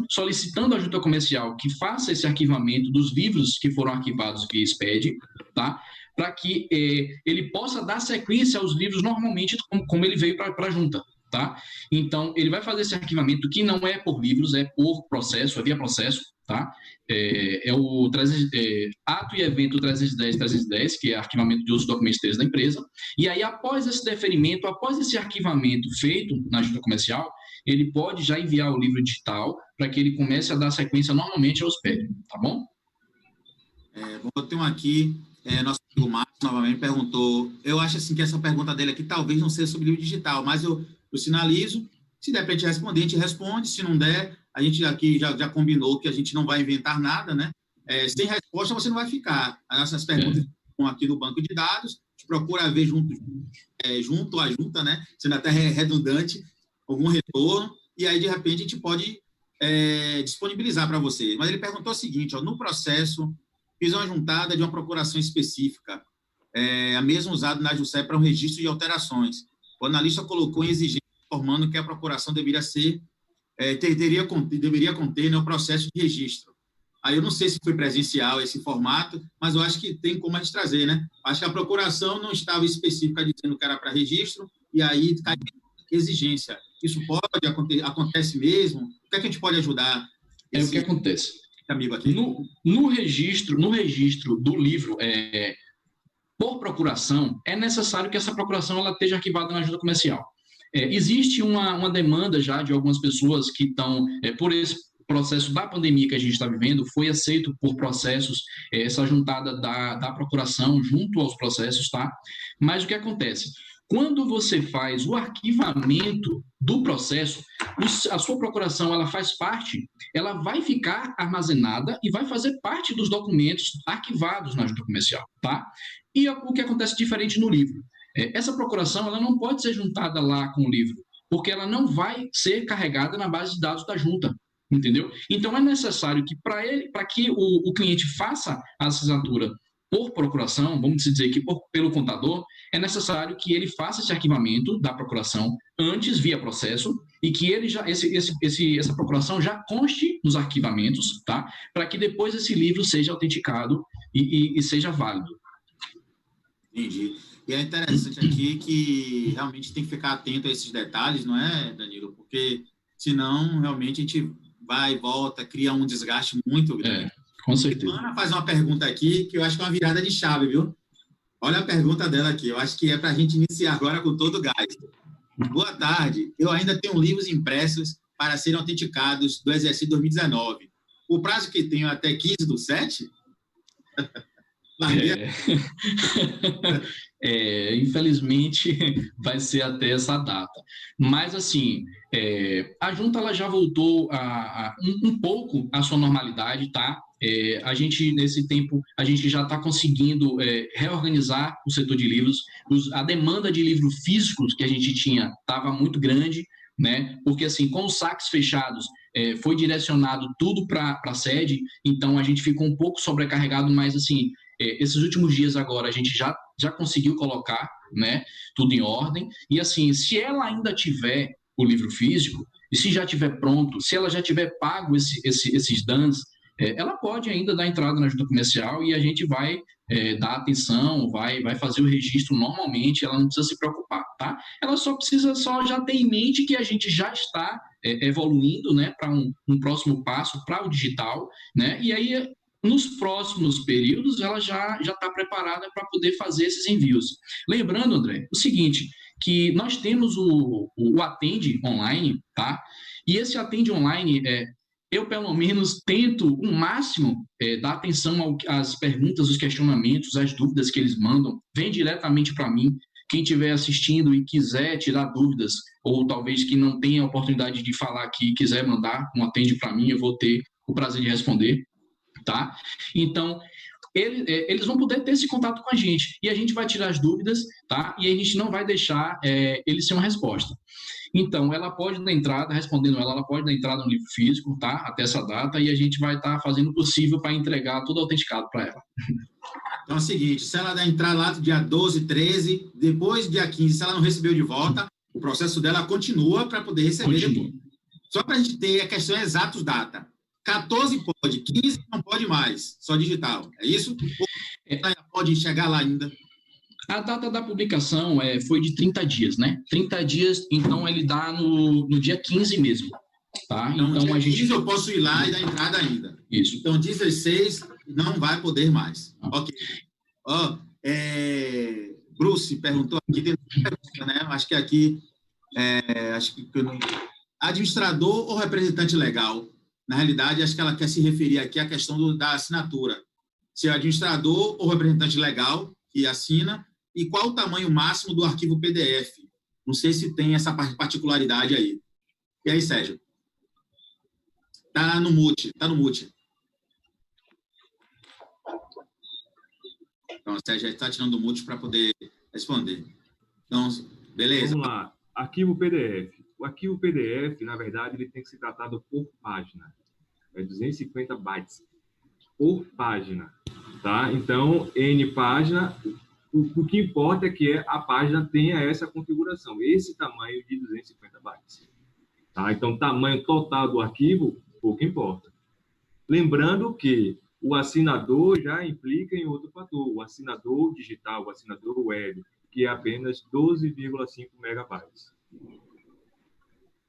solicitando à junta comercial que faça esse arquivamento dos livros que foram arquivados via SPED, tá? Para que ele possa dar sequência aos livros normalmente como ele veio para a junta, tá? Então, ele vai fazer esse arquivamento que não é por livros, é por processo, é via processo, tá? É o ato e evento 310, que é arquivamento de outros documentos da empresa, e aí após esse deferimento, após esse arquivamento feito na junta comercial, ele pode já enviar o livro digital para que ele comece a dar sequência normalmente ao SPED, tá bom? Eu tenho aqui, nosso amigo Marcos novamente perguntou, eu acho assim que essa pergunta dele aqui talvez não seja sobre livro digital, mas eu sinalizo, se der para a gente responder, a gente responde, se não der, a gente aqui já combinou que a gente não vai inventar nada, né? Sem resposta você não vai ficar. As nossas perguntas estão aqui no banco de dados, a gente procura ver junto à junta, né? Sendo até redundante, algum retorno, e aí, de repente, a gente pode disponibilizar para você. Mas ele perguntou o seguinte, no processo, fiz uma juntada de uma procuração específica, a mesma usada na JUSEP para um registro de alterações. O analista colocou em exigência, informando que a procuração deveria conter, né, o processo de registro. Aí eu não sei se foi presencial esse formato, mas eu acho que tem como a gente trazer, né? Acho que a procuração não estava específica dizendo que era para registro, e aí cai exigência. Isso acontece mesmo? O que é que a gente pode ajudar? O que acontece? Amigo aqui. No registro do livro, por procuração, é necessário que essa procuração ela esteja arquivada na junta comercial. Existe uma demanda já de algumas pessoas que estão, por esse processo da pandemia que a gente está vivendo, foi aceito por processos, essa juntada da procuração junto aos processos, tá? Mas o que acontece? Quando você faz o arquivamento do processo, a sua procuração ela faz parte, ela vai ficar armazenada e vai fazer parte dos documentos arquivados na junta comercial, tá? E o que acontece diferente no livro? Essa procuração ela não pode ser juntada lá com o livro, porque ela não vai ser carregada na base de dados da junta, entendeu? Então é necessário que para que o cliente faça a assinatura por procuração, vamos dizer que pelo contador, é necessário que ele faça esse arquivamento da procuração antes via processo e que ele essa procuração já conste nos arquivamentos, tá? Para que depois esse livro seja autenticado e seja válido. Entendi. E é interessante aqui que realmente tem que ficar atento a esses detalhes, não é, Danilo? Porque senão realmente a gente vai e volta, cria um desgaste muito grande. Com certeza. A Ana faz uma pergunta aqui que eu acho que é uma virada de chave, viu? Olha a pergunta dela aqui, eu acho que é para a gente iniciar agora com todo o gás. Boa tarde, eu ainda tenho livros impressos para serem autenticados do exercício 2019. O prazo que tenho é até 15/7? Infelizmente vai ser até essa data, mas assim a junta ela já voltou um pouco à sua normalidade, tá? A gente nesse tempo a gente já está conseguindo reorganizar o setor de livros. A demanda de livros físicos que a gente tinha estava muito grande, né? Porque assim, com os saques fechados foi direcionado tudo para a sede, então a gente ficou um pouco sobrecarregado, mas assim esses últimos dias agora a gente já conseguiu colocar, né, tudo em ordem, e assim, se ela ainda tiver o livro físico, e se já tiver pronto, se ela já tiver pago esses danos, ela pode ainda dar entrada na junta comercial e a gente vai dar atenção, vai fazer o registro normalmente, ela não precisa se preocupar, tá? Ela só precisa já ter em mente que a gente já está evoluindo, né, para um próximo passo, para o digital, né, e aí nos próximos períodos, ela já está preparada para poder fazer esses envios. Lembrando, André, o seguinte, que nós temos o Atende Online, tá? E esse Atende Online, eu, pelo menos, tento o máximo dar atenção às perguntas, os questionamentos, as dúvidas que eles mandam, vem diretamente para mim. Quem estiver assistindo e quiser tirar dúvidas, ou talvez que não tenha a oportunidade de falar aqui e quiser mandar, atende para mim, eu vou ter o prazer de responder, tá? Então, eles vão poder ter esse contato com a gente, e a gente vai tirar as dúvidas, tá? E a gente não vai deixar eles sem uma resposta. Então, ela pode dar entrada, respondendo ela pode dar entrada no livro físico, tá? Até essa data, e a gente vai estar fazendo o possível para entregar tudo autenticado para ela. Então é o seguinte, se ela der entrada lá dia 12, 13, depois dia 15, se ela não recebeu de volta, o processo dela continua para poder receber depois. Só para a gente ter a questão exata data. 14 pode, 15 não pode mais, só digital. É isso? Ou ela pode chegar lá ainda? A data da publicação foi de 30 dias, né? 30 dias, então ele dá no dia 15 mesmo. Tá? Então dia 15 eu posso ir lá e dar entrada ainda. Isso. Então, 16 não vai poder mais. Ok. Bruce perguntou aqui, né? Acho que aqui, administrador ou representante legal? Na realidade, acho que ela quer se referir aqui à questão da assinatura. Se é administrador ou representante legal que assina, e qual o tamanho máximo do arquivo PDF? Não sei se tem essa particularidade aí. E aí, Sérgio? Tá no mute. Então, o Sérgio está tirando o mute para poder responder. Então, beleza. Vamos lá. Arquivo PDF. O arquivo PDF, na verdade, ele tem que ser tratado por página. É 250 bytes por página, tá? Então, N página, o que importa é que a página tenha essa configuração, esse tamanho de 250 bytes. Tá? Então, o tamanho total do arquivo, pouco importa. Lembrando que o assinador já implica em outro fator, o assinador digital, o assinador web, que é apenas 12,5 megabytes.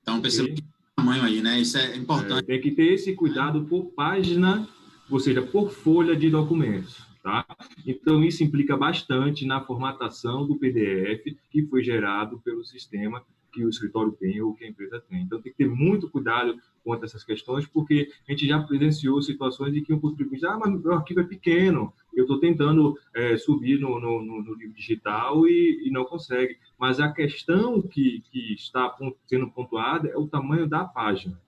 Então, perceba o tamanho aí, né? Isso é importante. Tem que ter esse cuidado por página, ou seja, por folha de documentos, tá? Então, isso implica bastante na formatação do PDF que foi gerado pelo sistema que o escritório tem ou que a empresa tem. Então, tem que ter muito cuidado quanto a essas questões, porque a gente já presenciou situações em que um contribuinte diz, mas meu arquivo é pequeno, eu estou tentando subir no livro digital e não consegue. Mas a questão que está sendo pontuada é o tamanho da página.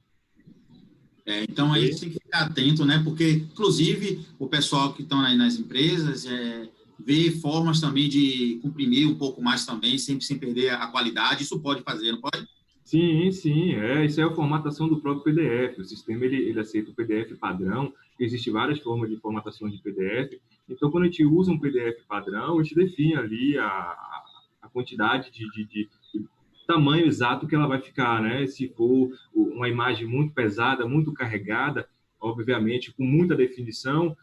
Então, aí tem que ficar atento, né? Porque, inclusive, o pessoal que estão aí nas empresas vê formas também de comprimir um pouco mais também, sempre sem perder a qualidade. Isso pode fazer, não pode? Sim. Isso é a formatação do próprio PDF. O sistema, ele aceita o PDF padrão. Existem várias formas de formatação de PDF. Então, quando a gente usa um PDF padrão, a gente define ali a quantidade de tamanho exato que ela vai ficar, né? Se for uma imagem muito pesada, muito carregada, obviamente, com muita definição,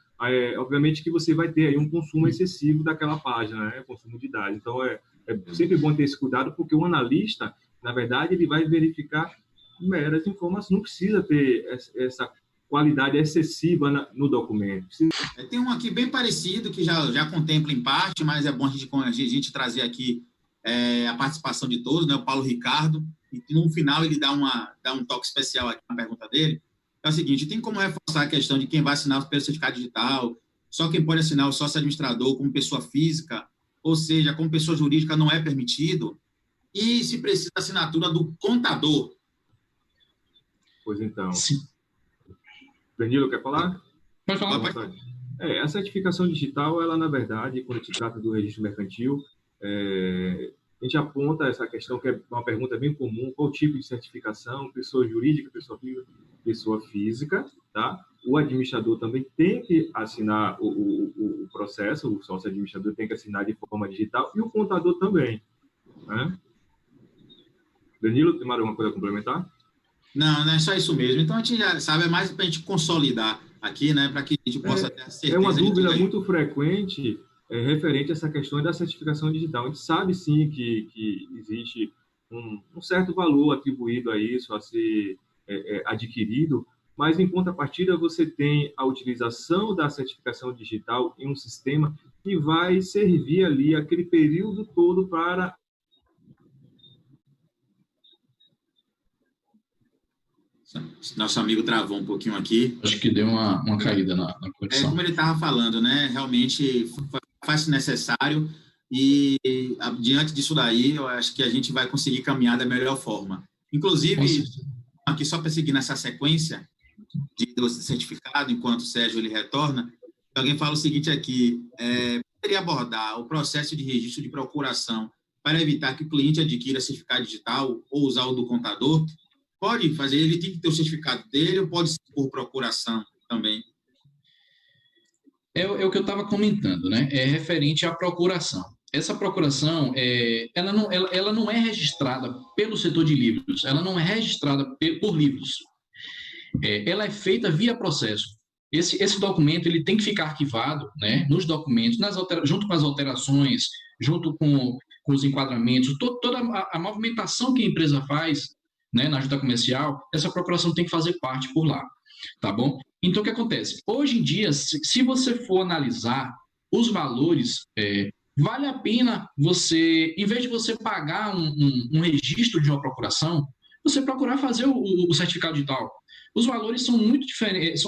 obviamente que você vai ter aí um consumo excessivo daquela página, né? Consumo de dados. Então, é sempre bom ter esse cuidado, porque o analista, na verdade, ele vai verificar meras informações, não precisa ter essa qualidade excessiva no documento. Tem um aqui bem parecido, que já contempla em parte, mas é bom a gente trazer aqui a participação de todos, né? O Paulo Ricardo, e no final ele dá um toque especial aqui na pergunta dele. É o seguinte, tem como reforçar a questão de quem vai assinar pelo certificado digital, só quem pode assinar o sócio administrador como pessoa física, ou seja, como pessoa jurídica não é permitido, e se precisa da assinatura do contador. Pois então. Sim. Danilo, quer falar? Pode falar. A certificação digital, ela, na verdade, quando se trata do registro mercantil, a gente aponta essa questão, que é uma pergunta bem comum: qual tipo de certificação? Pessoa jurídica, pessoa física, tá? O administrador também tem que assinar o processo, o sócio administrador tem que assinar de forma digital, e o contador também, né? Danilo, tem mais alguma coisa a complementar? Não é só isso mesmo. Então, a gente já sabe, é mais para a gente consolidar aqui, né, para que a gente possa ter a certeza. É uma dúvida muito frequente referente a essa questão da certificação digital. A gente sabe, sim, que existe um certo valor atribuído a isso, a ser adquirido, mas, em contrapartida, você tem a utilização da certificação digital em um sistema que vai servir ali aquele período todo para... Nosso amigo travou um pouquinho aqui. Acho que deu uma caída na conexão. Como ele estava falando, né? Realmente faz-se necessário e, diante disso daí, eu acho que a gente vai conseguir caminhar da melhor forma. Inclusive, aqui só para seguir nessa sequência do certificado, enquanto o Sérgio ele retorna, alguém fala o seguinte aqui, poderia abordar o processo de registro de procuração para evitar que o cliente adquira certificado digital ou usar o do contador? Pode fazer, ele tem que ter o certificado dele ou pode ser por procuração também? É o que eu estava comentando, né? É referente à procuração. Essa procuração, ela não é registrada pelo setor de livros, ela não é registrada por livros. Ela é feita via processo. Esse documento ele tem que ficar arquivado, né, nos documentos, junto com as alterações, junto com os enquadramentos, toda a movimentação que a empresa faz, né, na junta comercial, essa procuração tem que fazer parte por lá, tá bom? Então, o que acontece? Hoje em dia, se você for analisar os valores, vale a pena você, em vez de você pagar um registro de uma procuração, você procurar fazer o certificado digital. Os valores são muito diferentes,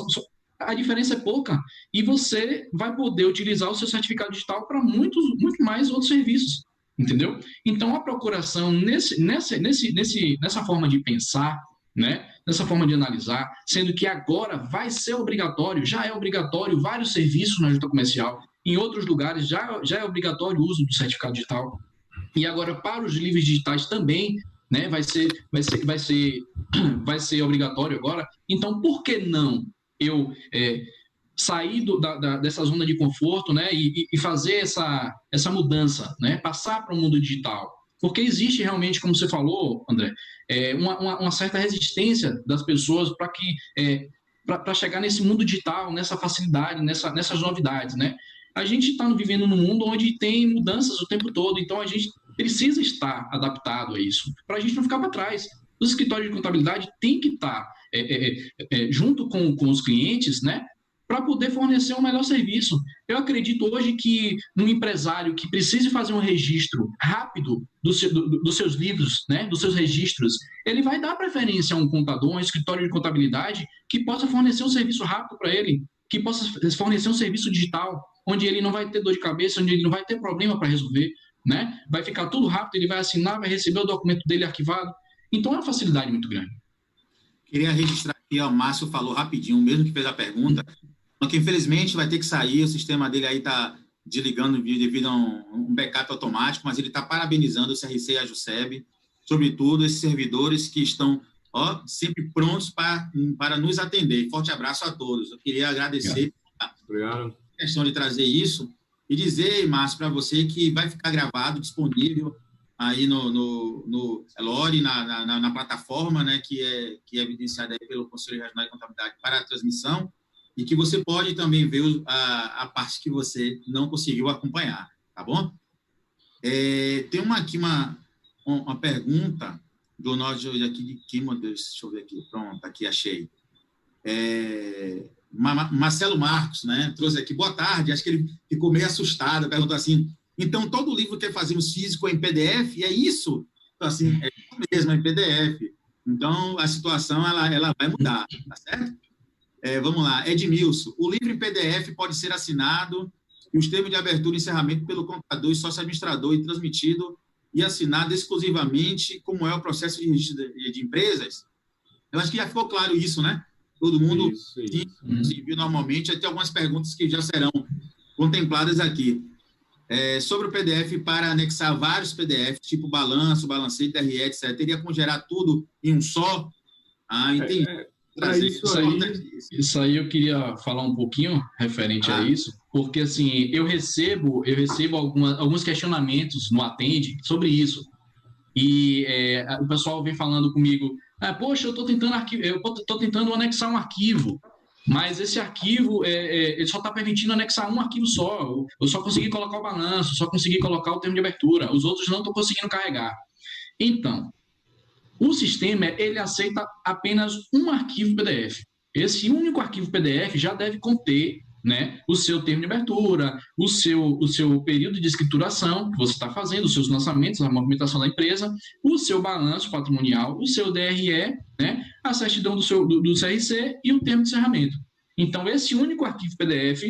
a diferença é pouca, e você vai poder utilizar o seu certificado digital para muito mais outros serviços, entendeu? Então, a procuração, nessa forma de pensar, né, nessa forma de analisar, sendo que agora vai ser obrigatório, já é obrigatório vários serviços na junta comercial, em outros lugares já é obrigatório o uso do certificado digital, e agora para os livros digitais também, né, vai ser obrigatório agora. Então, por que não eu sair dessa zona de conforto, né, e fazer essa mudança, né, passar para o mundo digital? Porque existe realmente, como você falou, André, uma certa resistência das pessoas para chegar nesse mundo digital, nessa facilidade, nessas novidades, né? A gente está vivendo num mundo onde tem mudanças o tempo todo, então a gente precisa estar adaptado a isso, para a gente não ficar para trás. Os escritórios de contabilidade têm que estar junto com os clientes, né, para poder fornecer um melhor serviço. Eu acredito hoje que um empresário que precise fazer um registro rápido dos seus livros, né, dos seus registros, ele vai dar preferência a um contador, um escritório de contabilidade que possa fornecer um serviço rápido para ele, que possa fornecer um serviço digital, onde ele não vai ter dor de cabeça, onde ele não vai ter problema para resolver, né? Vai ficar tudo rápido, ele vai assinar, vai receber o documento dele arquivado. Então, é uma facilidade muito grande. Queria registrar aqui, o Márcio falou rapidinho, mesmo que fez a pergunta, que infelizmente vai ter que sair, o sistema dele aí está desligando devido a um backup automático, mas ele está parabenizando o CRC e a JUSEB, sobretudo esses servidores que estão sempre prontos para nos atender. Forte abraço a todos. Eu queria agradecer a questão de trazer isso e dizer, Márcio, para você que vai ficar gravado, disponível aí no Elore, na plataforma, né, que é evidenciada aí pelo Conselho Regional de Contabilidade para a transmissão, e que você pode também ver a parte que você não conseguiu acompanhar, tá bom? Tem uma pergunta do nosso aqui de Kimo, deixa eu ver aqui, pronto, aqui achei. Marcelo Marcos, né, trouxe aqui, boa tarde, acho que ele ficou meio assustado, perguntou assim, então todo livro que fazemos físico é em PDF, e é isso? Então, assim, é isso mesmo, é em PDF. Então, a situação, ela vai mudar, tá certo? Vamos lá, Edmilson, o livro em PDF pode ser assinado e os termos de abertura e encerramento pelo contador e sócio-administrador e transmitido e assinado exclusivamente como é o processo de registro de empresas? Eu acho que já ficou claro isso, né? Todo mundo se viu normalmente, até algumas perguntas que já serão contempladas aqui. Sobre o PDF, para anexar vários PDFs, tipo balanço, balancete, DRE, etc., teria como gerar tudo em um só? Entendi. Isso aí eu queria falar um pouquinho referente a isso, porque assim, eu recebo alguns questionamentos no Atende sobre isso, e o pessoal vem falando comigo, poxa, eu estou tentando anexar um arquivo, mas esse arquivo, ele só está permitindo anexar um arquivo só, eu só consegui colocar o balanço, só consegui colocar o termo de abertura, os outros não estou conseguindo carregar. Então, o sistema, ele aceita apenas um arquivo PDF. Esse único arquivo PDF já deve conter, né, o seu termo de abertura, o seu período de escrituração que você está fazendo, os seus lançamentos, a movimentação da empresa, o seu balanço patrimonial, o seu DRE, né, a certidão do CRC e o termo de encerramento. Então, esse único arquivo PDF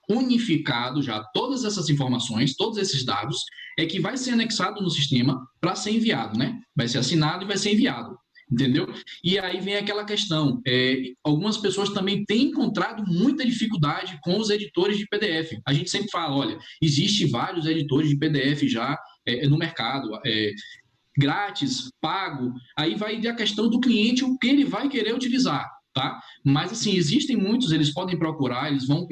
unificado já todas essas informações, todos esses dados, é que vai ser anexado no sistema para ser enviado, né? Vai ser assinado e vai ser enviado, entendeu? E aí vem aquela questão, algumas pessoas também têm encontrado muita dificuldade com os editores de PDF. A gente sempre fala, olha, existe vários editores de PDF já no mercado, grátis, pago, aí vai a questão do cliente, o que ele vai querer utilizar. Tá? Mas, assim, existem muitos, eles podem procurar, eles vão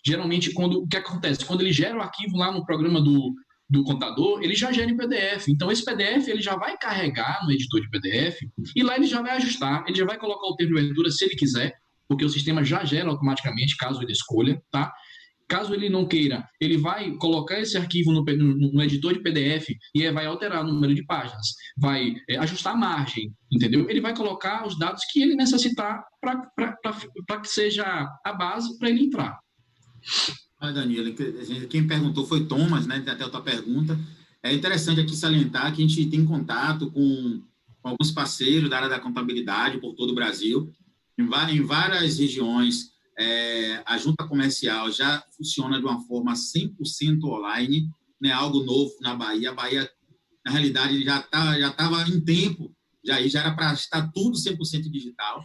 geralmente, o que acontece? Quando ele gera o arquivo lá no programa do contador, ele já gera em PDF. Então, esse PDF, ele já vai carregar no editor de PDF e lá ele já vai ajustar, ele já vai colocar o termo de abertura se ele quiser, porque o sistema já gera automaticamente, caso ele escolha, tá? Caso ele não queira, ele vai colocar esse arquivo no editor de PDF e vai alterar o número de páginas, vai ajustar a margem, entendeu? Ele vai colocar os dados que ele necessitar para que seja a base para ele entrar. Danilo, quem perguntou foi Thomas, né? Tem até outra pergunta. É interessante aqui salientar que a gente tem contato com alguns parceiros da área da contabilidade por todo o Brasil, em várias regiões. A junta comercial já funciona de uma forma 100% online, né, algo novo na Bahia. A Bahia, na realidade, já estava em tempo, já era para estar tudo 100% digital.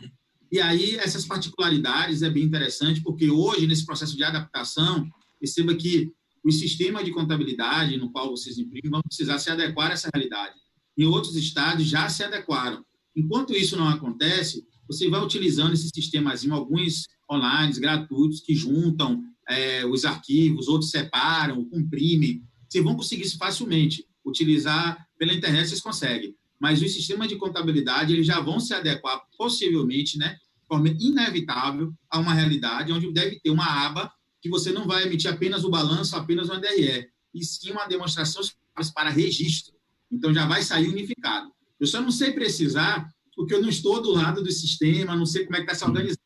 E aí, essas particularidades é bem interessante, porque hoje, nesse processo de adaptação, perceba que o sistema de contabilidade no qual vocês imprimem vão precisar se adequar a essa realidade. Em outros estados já se adequaram. Enquanto isso não acontece, você vai utilizando esse sistemazinho, alguns online, gratuitos, que juntam os arquivos, outros separam, comprimem. Vocês vão conseguir isso facilmente. Utilizar pela internet, vocês conseguem. Mas os sistemas de contabilidade, eles já vão se adequar, possivelmente, né, de forma inevitável, a uma realidade onde deve ter uma aba que você não vai emitir apenas o balanço, apenas uma DRE, e sim uma demonstração para registro. Então, já vai sair unificado. Eu só não sei precisar, porque eu não estou do lado do sistema, não sei como é que está se organizando.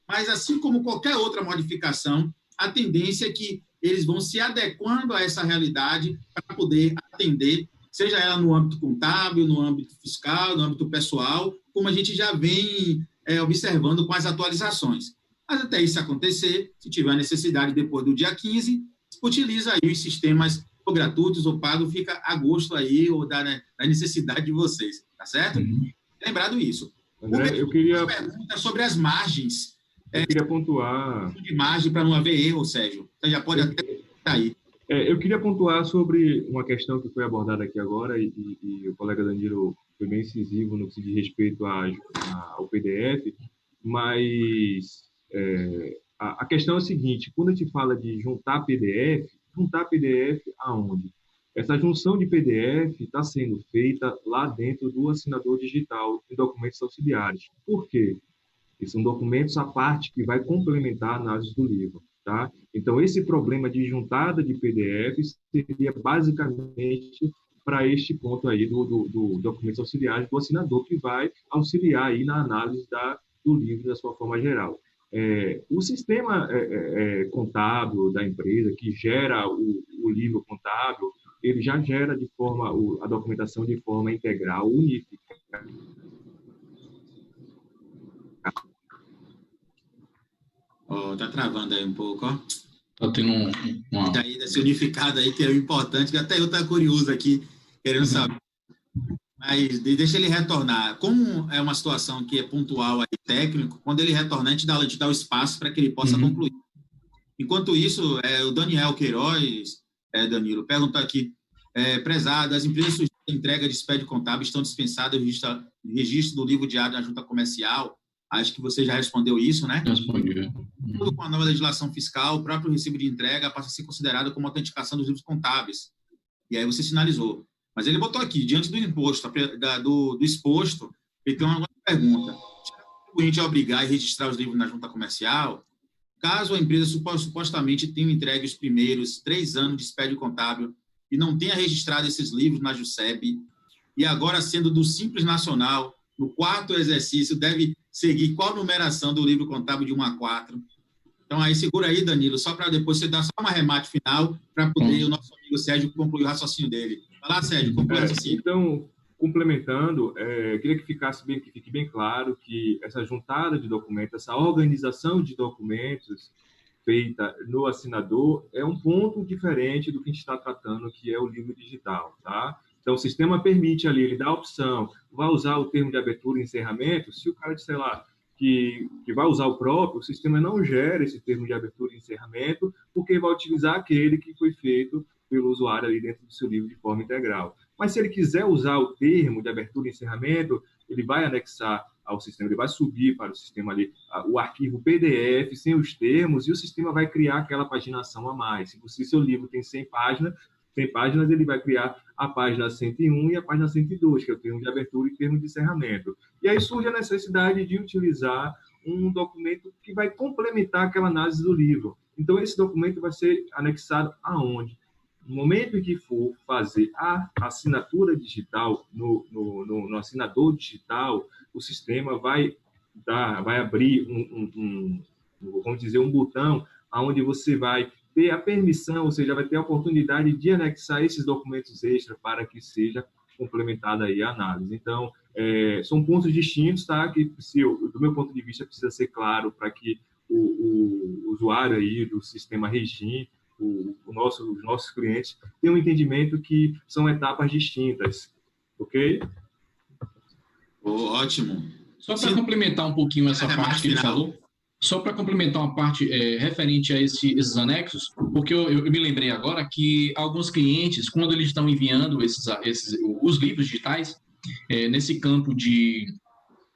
Mas, assim como qualquer outra modificação, a tendência é que eles vão se adequando a essa realidade para poder atender, seja ela no âmbito contábil, no âmbito fiscal, no âmbito pessoal, como a gente já vem observando com as atualizações. Mas até isso acontecer, se tiver necessidade depois do dia 15, utiliza aí os sistemas ou gratuitos ou pagos, fica a gosto aí ou da necessidade de vocês, tá certo? Lembrado isso. André, eu queria... pergunta sobre as margens. Eu queria pontuar... De margem para não haver erro, Sérgio. Você já pode até estar aí. Eu queria pontuar sobre uma questão que foi abordada aqui agora, e o colega Danilo foi bem incisivo no que se diz respeito ao PDF, mas a questão é a seguinte: quando a gente fala de juntar PDF aonde? Essa junção de PDF está sendo feita lá dentro do assinador digital de documentos auxiliares. Por quê? Esses são documentos à parte que vai complementar a análise do livro. Tá? Então, esse problema de juntada de PDFs seria basicamente para este ponto aí do documentos auxiliares do assinador, que vai auxiliar aí na análise do livro da sua forma geral. O sistema contábil da empresa, que gera o livro contábil, ele já gera a documentação de forma integral, unificada. Tá travando aí um pouco, ó. Tá tendo uma... Daí, desse unificado aí, que é o importante, que até eu tô curioso aqui, querendo saber. Mas deixa ele retornar. Como é uma situação que é pontual aí, técnico, quando ele retornar, a gente dá o espaço para que ele possa concluir. Enquanto isso, o Daniel Queiroz, Danilo, pergunta aqui, prezado, as empresas sujeitas à entrega de SPED contábil estão dispensadas do registro do livro diário da junta comercial. Acho que você já respondeu isso, né? Respondi. Com a nova legislação fiscal, o próprio recibo de entrega passa a ser considerado como autenticação dos livros contábeis. E aí você sinalizou. Mas ele botou aqui, diante do imposto, do exposto, ele tem uma pergunta. Se o contribuinte é obrigar a registrar os livros na junta comercial, caso a empresa supostamente tenha entregue os primeiros 3 anos de SPED contábil e não tenha registrado esses livros na JUSEP, e agora sendo do Simples Nacional, no 4º exercício, deve seguir qual numeração do livro contábil de 1 a 4? Então, aí, segura aí, Danilo, só para depois você dar só uma remate final, para poder o nosso amigo Sérgio concluir o raciocínio dele. Vai lá, Sérgio, conclui o raciocínio. Então, complementando, queria que fique bem claro que essa juntada de documentos, essa organização de documentos feita no assinador é um ponto diferente do que a gente está tratando, que é o livro digital, tá? Então, o sistema permite ali, ele dá a opção, vai usar o termo de abertura e encerramento, se o cara disser lá que vai usar o próprio, o sistema não gera esse termo de abertura e encerramento, porque vai utilizar aquele que foi feito pelo usuário ali dentro do seu livro de forma integral. Mas se ele quiser usar o termo de abertura e encerramento, ele vai anexar ao sistema, ele vai subir para o sistema ali o arquivo PDF sem os termos, e o sistema vai criar aquela paginação a mais. Se seu livro tem 100 páginas, ele vai criar a página 101 e a página 102, que é o termo de abertura e termo de encerramento. E aí surge a necessidade de utilizar um documento que vai complementar aquela análise do livro. Então, esse documento vai ser anexado aonde? No momento em que for fazer a assinatura digital, no assinador digital, o sistema vai abrir vamos dizer, um botão onde você vai ter a permissão, ou seja, vai ter a oportunidade de anexar esses documentos extras para que seja complementada aí a análise. Então, são pontos distintos, tá? Que, do meu ponto de vista, precisa ser claro para que o usuário aí do sistema Regim, os nossos clientes, tenham um entendimento que são etapas distintas, ok? Ótimo. Só para complementar um pouquinho essa parte que ele falou, só para complementar uma parte referente a esses anexos, porque eu me lembrei agora que alguns clientes, quando eles estão enviando os livros digitais, nesse campo de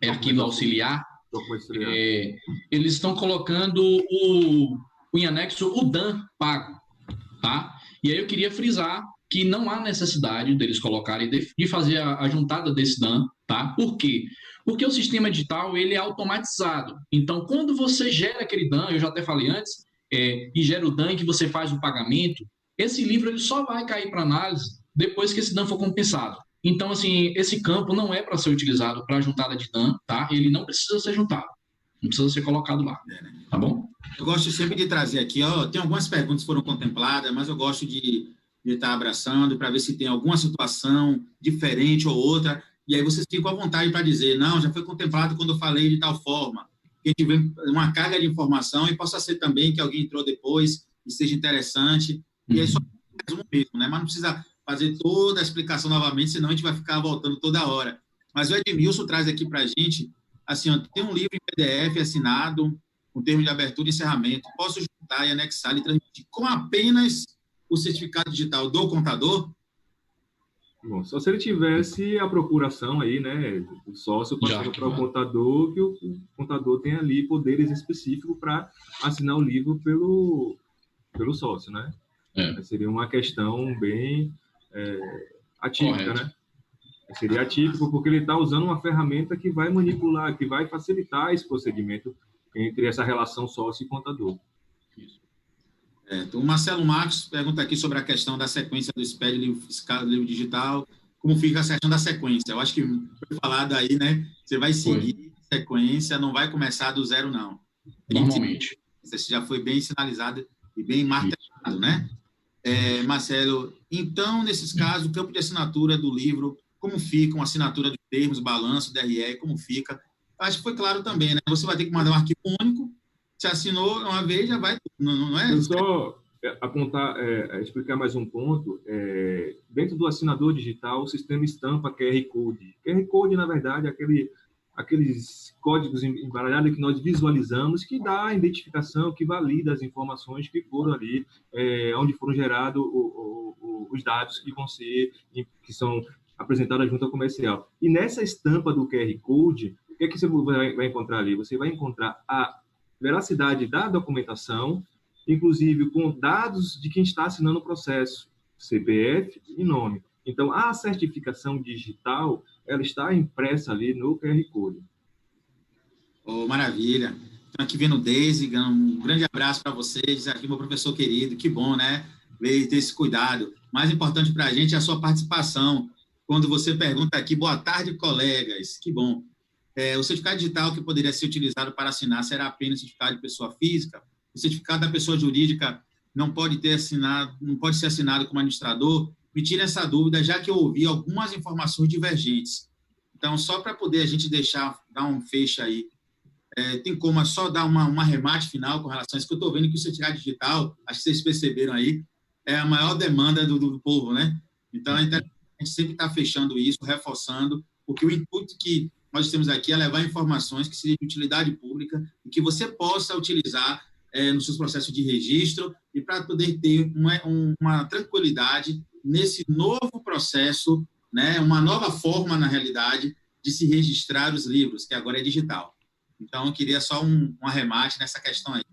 arquivo auxiliar, eles estão colocando em anexo o DAN pago, tá? E aí eu queria frisar que não há necessidade deles colocarem, de fazer a juntada desse DAN, tá? Por quê? Porque o sistema digital, ele é automatizado. Então, quando você gera aquele DAN, eu já até falei antes, e gera o DAN que você faz o pagamento, esse livro ele só vai cair para análise depois que esse DAN for compensado. Então, assim, esse campo não é para ser utilizado para juntada de DAN, tá? Ele não precisa ser juntado. Não precisa ser colocado lá, tá bom? Eu gosto sempre de trazer aqui, tem algumas perguntas que foram contempladas, mas eu gosto de estar abraçando para ver se tem alguma situação diferente ou outra, e aí vocês ficam à vontade para dizer, não, já foi contemplado quando eu falei de tal forma, que a gente vê uma carga de informação, e possa ser também que alguém entrou depois e seja interessante, e aí só mais um mesmo, né? Mas não precisa fazer toda a explicação novamente, senão a gente vai ficar voltando toda hora. Mas o Edmilson traz aqui para a gente, assim, tem um livro em PDF assinado, com termo de abertura e encerramento, posso juntar e anexar e transmitir com apenas o certificado digital do contador? Bom, só se ele tivesse a procuração aí, né, do sócio passando para o contador, que o contador tem ali poderes específicos para assinar o livro pelo sócio, né? Seria uma questão bem atípica, correto, né? Seria atípico porque ele está usando uma ferramenta que vai manipular, que vai facilitar esse procedimento entre essa relação sócio e contador. Isso. O Marcelo Marcos pergunta aqui sobre a questão da sequência do SPED, livro fiscal, livro digital, como fica a questão da sequência. Eu acho que foi falado aí, né? Você vai seguir a sequência, não vai começar do zero, não. Normalmente. Isso já foi bem sinalizado e bem martelado, né? Marcelo, então, nesses casos, o campo de assinatura do livro, como fica uma assinatura de termos, balanço, DRE, como fica? Acho que foi claro também, né? Você vai ter que mandar um arquivo único, se assinou uma vez, já vai, não é? Eu só apontar, explicar mais um ponto. Dentro do assinador digital, o sistema estampa QR Code. QR Code, na verdade, é aqueles códigos embaralhados que nós visualizamos, que dá a identificação, que valida as informações que foram ali, onde foram gerados os dados que são apresentados à junta comercial. E nessa estampa do QR Code, o que é que você vai encontrar ali? Você vai encontrar a veracidade da documentação, inclusive com dados de quem está assinando o processo, CPF e nome. Então, a certificação digital, ela está impressa ali no QR Code. Maravilha. Então, aqui vendo o Deise, um grande abraço para vocês, aqui meu professor querido, que bom, né? Veio ter esse cuidado. Mais importante para a gente é a sua participação. Quando você pergunta aqui, boa tarde, colegas, que bom. O certificado digital que poderia ser utilizado para assinar será apenas certificado de pessoa física? o certificado da pessoa jurídica não pode ser assinado como administrador, me tira essa dúvida, já que eu ouvi algumas informações divergentes. Então, só para poder a gente dar um fecho aí, tem como só dar uma arremate final com relação a isso, que eu estou vendo que o certificado digital, acho que vocês perceberam aí, é a maior demanda do povo, né? Então, a gente sempre está fechando isso, reforçando, porque o intuito que nós temos aqui é levar informações que sejam de utilidade pública e que você possa utilizar nos seus processos de registro e para poder ter uma tranquilidade nesse novo processo, né, uma nova forma, na realidade, de se registrar os livros, que agora é digital. Então, eu queria só um arremate nessa questão aí.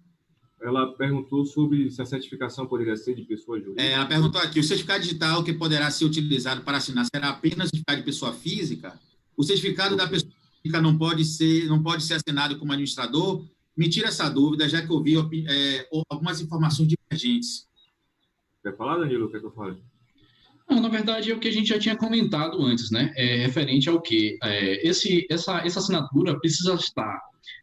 Ela perguntou sobre se a certificação poderia ser de pessoa jurídica. Ela perguntou aqui, o certificado digital que poderá ser utilizado para assinar será apenas certificado de pessoa física? O certificado da pessoa física não pode ser assinado como administrador? Me tira essa dúvida, já que eu vi algumas informações divergentes. Quer falar, Danilo? Quer que eu fale? Não, na verdade, é o que a gente já tinha comentado antes, né? Referente ao que essa assinatura precisa estar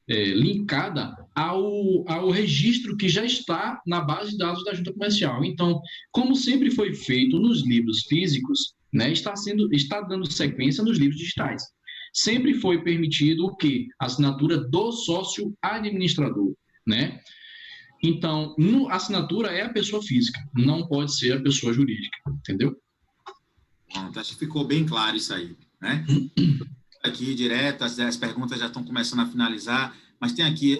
linkada ao registro que já está na base de dados da Junta Comercial. Então, como sempre foi feito nos livros físicos, né, está dando sequência nos livros digitais. Sempre foi permitido o quê? A assinatura do sócio administrador, né? Então, a assinatura é a pessoa física, não pode ser a pessoa jurídica, entendeu? Pronto, acho que ficou bem claro isso aí, né? Aqui, direto, as perguntas já estão começando a finalizar, mas tem aqui,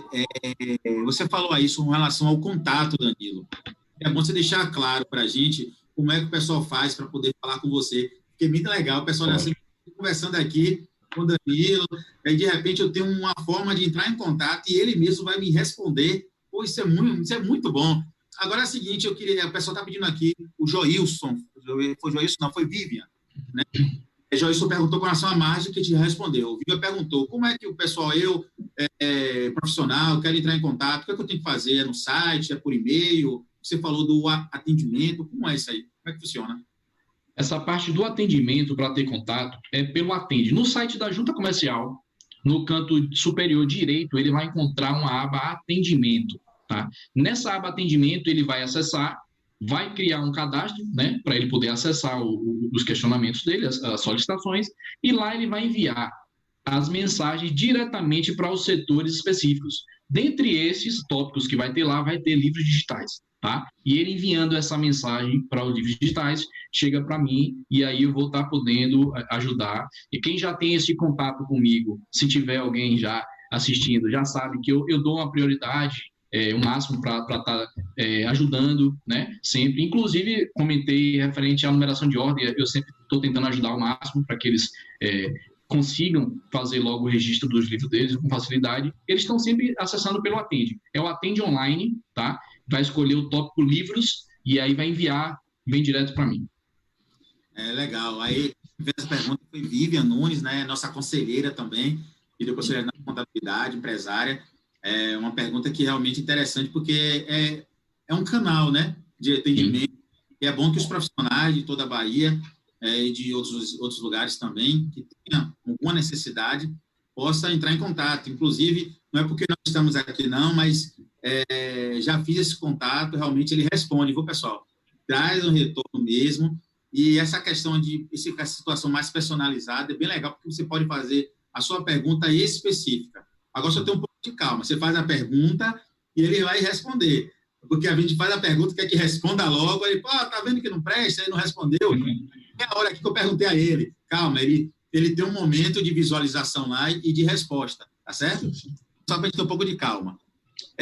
você falou aí isso com relação ao contato, Danilo. É bom você deixar claro para a gente como é que o pessoal faz para poder falar com você, porque é muito legal, o pessoal assim, conversando aqui com o Danilo, aí de repente eu tenho uma forma de entrar em contato e ele mesmo vai me responder. Pô, isso é muito bom. Agora é o seguinte, o pessoal está pedindo aqui, o Joilson, foi Joilson, não, foi Vivian, né? Joilson perguntou com relação à margem, que te respondeu. O Vivian perguntou, como é que o pessoal, profissional, quero entrar em contato, o que é que eu tenho que fazer? É no site, é por e-mail? Você falou do atendimento, como é isso aí? Como é que funciona? Essa parte do atendimento para ter contato é pelo Atende. No site da Junta Comercial, no canto superior direito, ele vai encontrar uma aba Atendimento. Tá? Nessa aba Atendimento, ele vai acessar, vai criar um cadastro, né, para ele poder acessar os questionamentos dele, as solicitações, e lá ele vai enviar as mensagens diretamente para os setores específicos. Dentre esses tópicos que vai ter lá, vai ter livros digitais, tá? E ele enviando essa mensagem para os livros digitais, chega para mim, e aí eu vou estar podendo ajudar. E quem já tem esse contato comigo, se tiver alguém já assistindo, já sabe que eu dou uma prioridade, o máximo para estar ajudando, né? Sempre. Inclusive, comentei referente à numeração de ordem, eu sempre estou tentando ajudar o máximo para que eles consigam fazer logo o registro dos livros deles com facilidade. Eles estão sempre acessando pelo Atende. É o Atende online, tá? Vai escolher o tópico livros e aí vai enviar, vem direto para mim. Legal. Aí, essa pergunta foi Vivian Nunes, né? Nossa conselheira também, e depois conselheira na contabilidade, empresária. É uma pergunta que é realmente interessante, porque é um canal, né, de atendimento. E é bom que os profissionais de toda a Bahia e de outros lugares também, que tenham alguma necessidade, possa entrar em contato. Inclusive, não é porque nós estamos aqui, não, mas já fiz esse contato, realmente ele responde, viu, pessoal? Traz um retorno mesmo. E essa questão essa situação mais personalizada é bem legal, porque você pode fazer a sua pergunta específica. Agora, só tem um pouco de calma. Você faz a pergunta e ele vai responder. Porque a gente faz a pergunta, quer que responda logo, aí, tá vendo que não presta, ele não respondeu. É a hora aqui que eu perguntei a ele. Calma, ele tem um momento de visualização lá e de resposta, tá certo? Só para a gente ter um pouco de calma.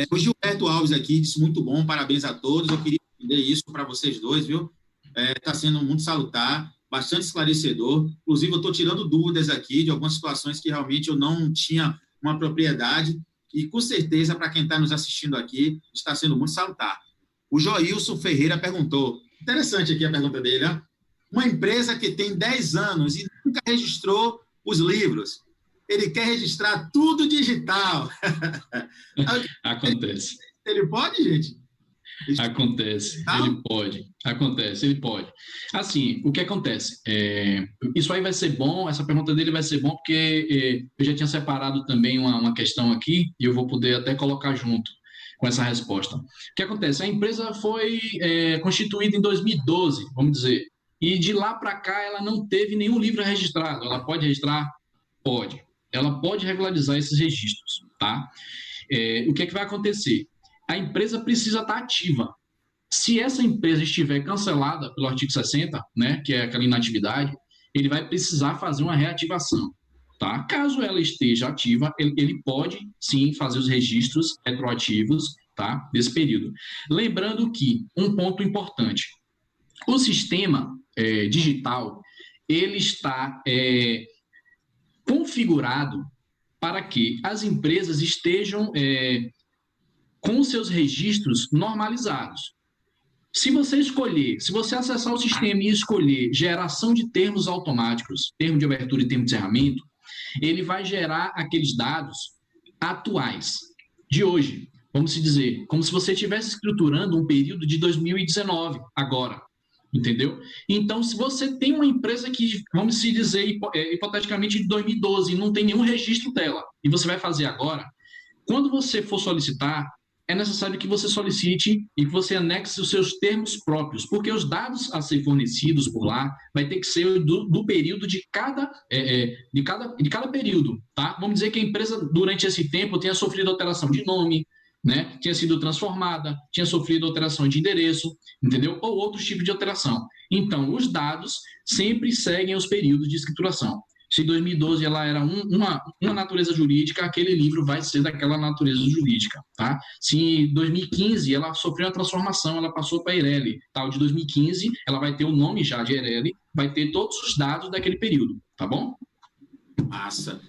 O Gilberto Alves aqui disse muito bom, parabéns a todos. Eu queria entender isso para vocês dois, viu? Está sendo muito salutar, bastante esclarecedor. Inclusive, eu estou tirando dúvidas aqui de algumas situações que realmente eu não tinha uma propriedade, e com certeza, para quem está nos assistindo aqui, está sendo muito salutar. O Joilson Ferreira perguntou, interessante aqui a pergunta dele, ó, uma empresa que tem 10 anos e nunca registrou os livros, ele quer registrar tudo digital. Acontece. Ele pode, gente? Acontece, ele pode. Assim, o que acontece? Isso aí vai ser bom, essa pergunta dele vai ser bom, porque eu já tinha separado também uma questão aqui, e eu vou poder até colocar junto. com essa resposta. O que acontece? A empresa foi constituída em 2012, vamos dizer, e de lá para cá ela não teve nenhum livro registrado. Ela pode registrar? Pode. Ela pode regularizar esses registros, tá? O que vai acontecer? A empresa precisa estar ativa. Se essa empresa estiver cancelada pelo artigo 60, né, que é aquela inatividade, ele vai precisar fazer uma reativação. Tá? Caso ela esteja ativa, ele pode, sim, fazer os registros retroativos, tá, desse período. Lembrando que, um ponto importante, o sistema digital, ele está configurado para que as empresas estejam com seus registros normalizados. Se você acessar o sistema e escolher geração de termos automáticos, termo de abertura e termo de encerramento, ele vai gerar aqueles dados atuais, de hoje, vamos dizer, como se você estivesse escriturando um período de 2019, agora, entendeu? Então, se você tem uma empresa que, vamos dizer, hipoteticamente de 2012, e não tem nenhum registro dela, e você vai fazer agora, quando você for solicitar, é necessário que você solicite e que você anexe os seus termos próprios, porque os dados a ser fornecidos por lá vai ter que ser do período de cada período, tá? Vamos dizer que a empresa, durante esse tempo, tenha sofrido alteração de nome, né? Tinha sido transformada, tinha sofrido alteração de endereço, entendeu? Ou outros tipos de alteração. Então, os dados sempre seguem os períodos de escrituração. Se em 2012 ela era uma natureza jurídica, aquele livro vai ser daquela natureza jurídica, tá? Se em 2015 ela sofreu uma transformação, ela passou para a Eireli, tal, de 2015, ela vai ter o nome já de Eireli, vai ter todos os dados daquele período, tá bom? Massa.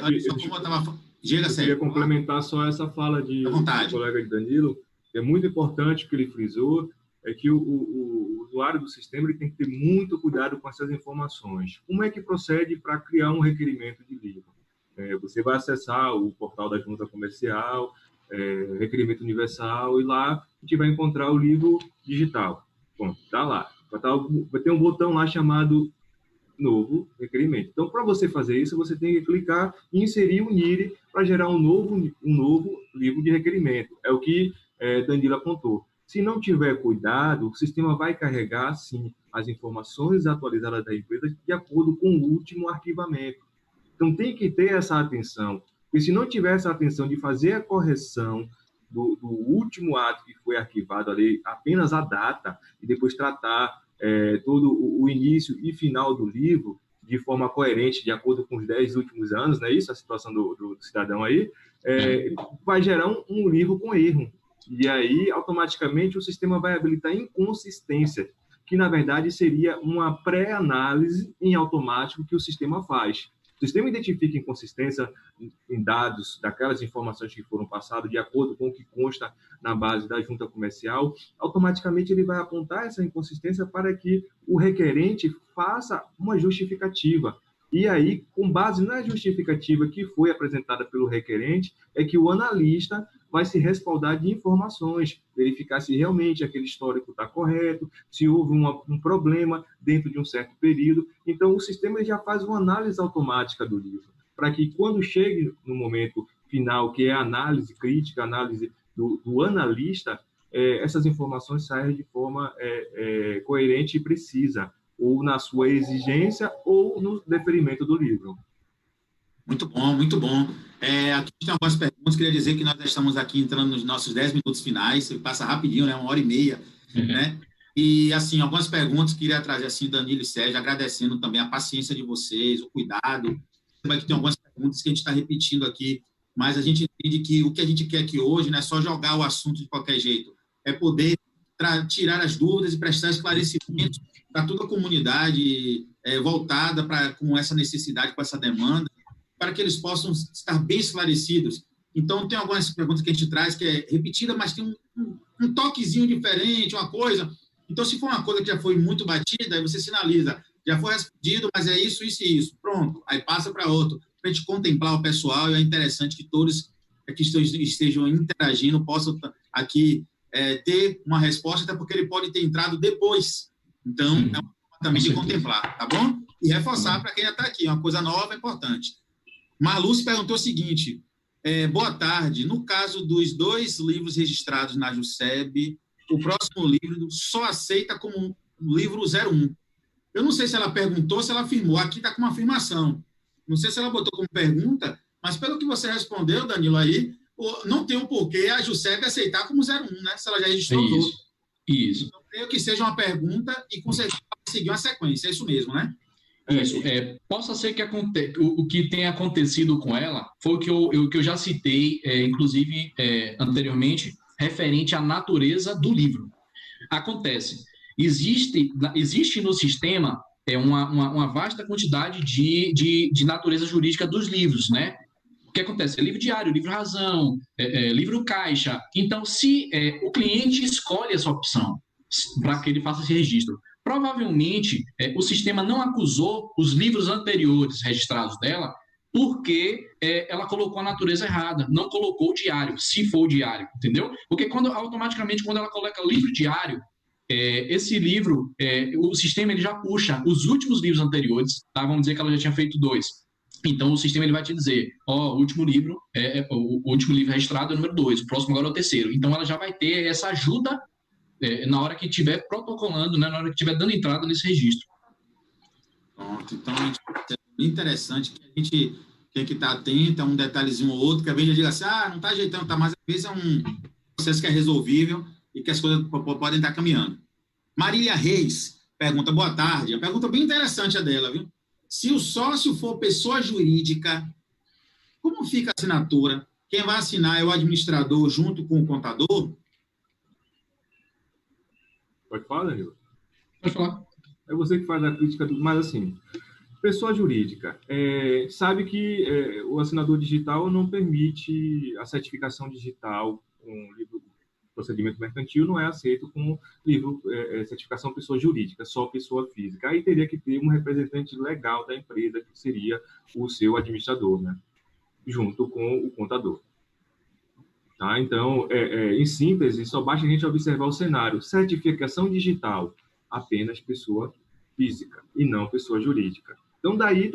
Olha só como eu estava falando. Eu queria complementar só essa fala do colega de Danilo, que é muito importante o que ele frisou, é que o usuário do sistema ele tem que ter muito cuidado com essas informações. Como é que procede para criar um requerimento de livro? Você vai acessar o portal da Junta Comercial, requerimento universal, e lá a gente vai encontrar o livro digital. Bom, está lá. Vai ter um botão lá chamado novo requerimento. Então, para você fazer isso, você tem que clicar e inserir o NIRI para gerar um novo livro de requerimento. É o que Danilo apontou. Se não tiver cuidado, o sistema vai carregar, sim, as informações atualizadas da empresa de acordo com o último arquivamento. Então, tem que ter essa atenção. Porque se não tiver essa atenção de fazer a correção do último ato que foi arquivado ali, apenas a data, e depois tratar todo o início e final do livro de forma coerente, de acordo com os 10 últimos anos, não é isso? A situação do cidadão aí, vai gerar um livro com erro. E aí, automaticamente, o sistema vai habilitar inconsistência, que, na verdade, seria uma pré-análise em automático que o sistema faz. O sistema identifica inconsistência em dados daquelas informações que foram passadas de acordo com o que consta na base da junta comercial, automaticamente ele vai apontar essa inconsistência para que o requerente faça uma justificativa. E aí, com base na justificativa que foi apresentada pelo requerente, é que o analista vai se respaldar de informações, verificar se realmente aquele histórico está correto, se houve um problema dentro de um certo período. Então, o sistema já faz uma análise automática do livro, para que quando chegue no momento final, que é a análise crítica, a análise do analista, essas informações saiam de forma coerente e precisa, ou na sua exigência, ou no deferimento do livro. Muito bom, muito bom. Aqui tem algumas perguntas, queria dizer que nós estamos aqui entrando nos nossos 10 minutos finais, passa rapidinho, né, 1h30, né? E, assim, algumas perguntas, queria trazer, assim, Danilo e Sérgio, agradecendo também a paciência de vocês, o cuidado. Tem algumas perguntas que a gente está repetindo aqui, mas a gente entende que o que a gente quer aqui hoje não é só jogar o assunto de qualquer jeito, é poder tirar as dúvidas e prestar esclarecimentos para toda a comunidade voltada com essa necessidade, com essa demanda, para que eles possam estar bem esclarecidos. Então, tem algumas perguntas que a gente traz que é repetida, mas tem um toquezinho diferente, uma coisa. Então, se for uma coisa que já foi muito batida, aí você sinaliza, já foi respondido, mas é isso, isso e isso. Pronto, aí passa para outro. Para a gente contemplar o pessoal, e é interessante que todos que estejam interagindo possam aqui ter uma resposta, até porque ele pode ter entrado depois. Então, é uma forma também de contemplar, tá bom? E reforçar para quem já está aqui, uma coisa nova, importante. Marluce perguntou o seguinte, Boa tarde. No caso dos 2 livros registrados na JUSEB, o próximo livro só aceita como livro 01. Eu não sei se ela perguntou, se ela afirmou. Aqui está com uma afirmação. Não sei se ela botou como pergunta, mas pelo que você respondeu, Danilo, aí, não tem um porquê a JUSEB aceitar como 01, né? Se ela já registrou os outros. Isso. Então, creio que seja uma pergunta e, com certeza, seguir uma sequência. É isso mesmo, né? Isso. Possa ser que o que tenha acontecido com ela foi o que eu já citei, inclusive, anteriormente, referente à natureza do livro. Acontece, existe no sistema uma vasta quantidade de natureza jurídica dos livros, né? O que acontece? Livro diário, livro razão, livro caixa. Então, se o cliente escolhe essa opção para que ele faça esse registro, provavelmente o sistema não acusou os livros anteriores registrados dela porque ela colocou a natureza errada, não colocou o diário, se for o diário, entendeu? Porque automaticamente, quando ela coloca livro diário, esse livro, o sistema ele já puxa os últimos livros anteriores, tá? Vamos dizer que ela já tinha feito 2. Então, o sistema ele vai te dizer, o último livro o último livro registrado é o número 2, o próximo agora é o 3º. Então, ela já vai ter essa ajuda na hora que estiver protocolando, né, na hora que estiver dando entrada nesse registro. Pronto, então é interessante que a gente tem que estar atento a um detalhezinho ou outro, que às vezes diga assim, não está ajeitando, tá, mas às vezes é um processo que é resolvível e que as coisas podem estar caminhando. Marília Reis pergunta, boa tarde, a pergunta bem interessante é dela, viu? Se o sócio for pessoa jurídica, como fica a assinatura? Quem vai assinar é o administrador junto com o contador? Pode falar, Danilo? Pode falar. É você que faz a crítica, mas assim, pessoa jurídica, sabe que o assinador digital não permite a certificação digital com livro procedimento mercantil, não é aceito com livro certificação pessoa jurídica, só pessoa física. Aí teria que ter um representante legal da empresa, que seria o seu administrador, né? Junto com o contador. Tá? Então, em síntese, só basta a gente observar o cenário. Certificação digital, apenas pessoa física e não pessoa jurídica. Então, daí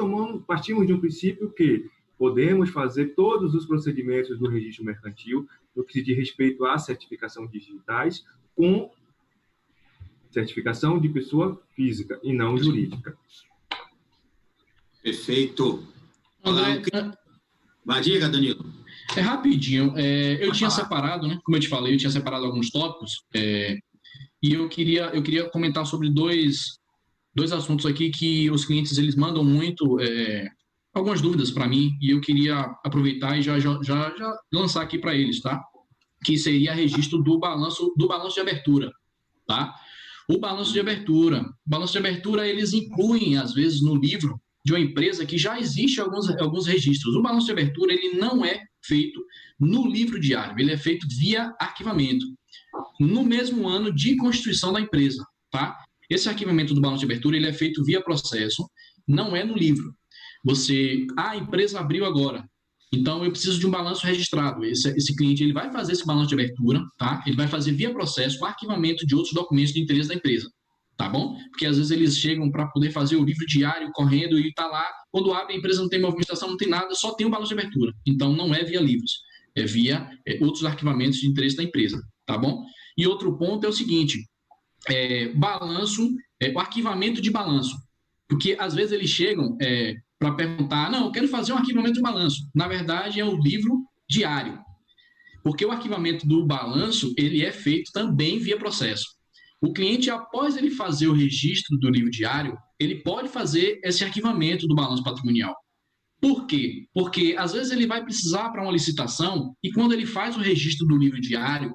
partimos de um princípio que podemos fazer todos os procedimentos do registro mercantil no que diz respeito à certificação digitais com certificação de pessoa física e não jurídica. Perfeito. Vai, diga, Danilo. Rapidinho. Eu tinha separado, né? Como eu te falei, eu tinha separado alguns tópicos e eu queria comentar sobre dois assuntos aqui que os clientes eles mandam muito algumas dúvidas para mim e eu queria aproveitar e já lançar aqui para eles, tá? Que seria registro do balanço de abertura, tá? O balanço de abertura, eles incluem, às vezes, no livro de uma empresa que já existe alguns registros. O balanço de abertura, ele não é feito no livro diário, ele é feito via arquivamento, no mesmo ano de constituição da empresa, tá? Esse arquivamento do balanço de abertura, ele é feito via processo, não é no livro. A empresa abriu agora, então eu preciso de um balanço registrado. Esse cliente ele vai fazer esse balanço de abertura, tá? Ele vai fazer via processo o arquivamento de outros documentos de interesse da empresa, tá bom? Porque às vezes eles chegam para poder fazer o livro diário correndo e tá lá, quando abre a empresa não tem movimentação, não tem nada, só tem o balanço de abertura. Então não é via livros, é via outros arquivamentos de interesse da empresa, tá bom? E outro ponto é o seguinte, o arquivamento de balanço, porque às vezes eles chegam para perguntar, não, eu quero fazer um arquivamento de balanço. Na verdade, é o livro diário. Porque o arquivamento do balanço, ele é feito também via processo. O cliente, após ele fazer o registro do livro diário, ele pode fazer esse arquivamento do balanço patrimonial. Por quê? Porque, às vezes, ele vai precisar para uma licitação e quando ele faz o registro do livro diário,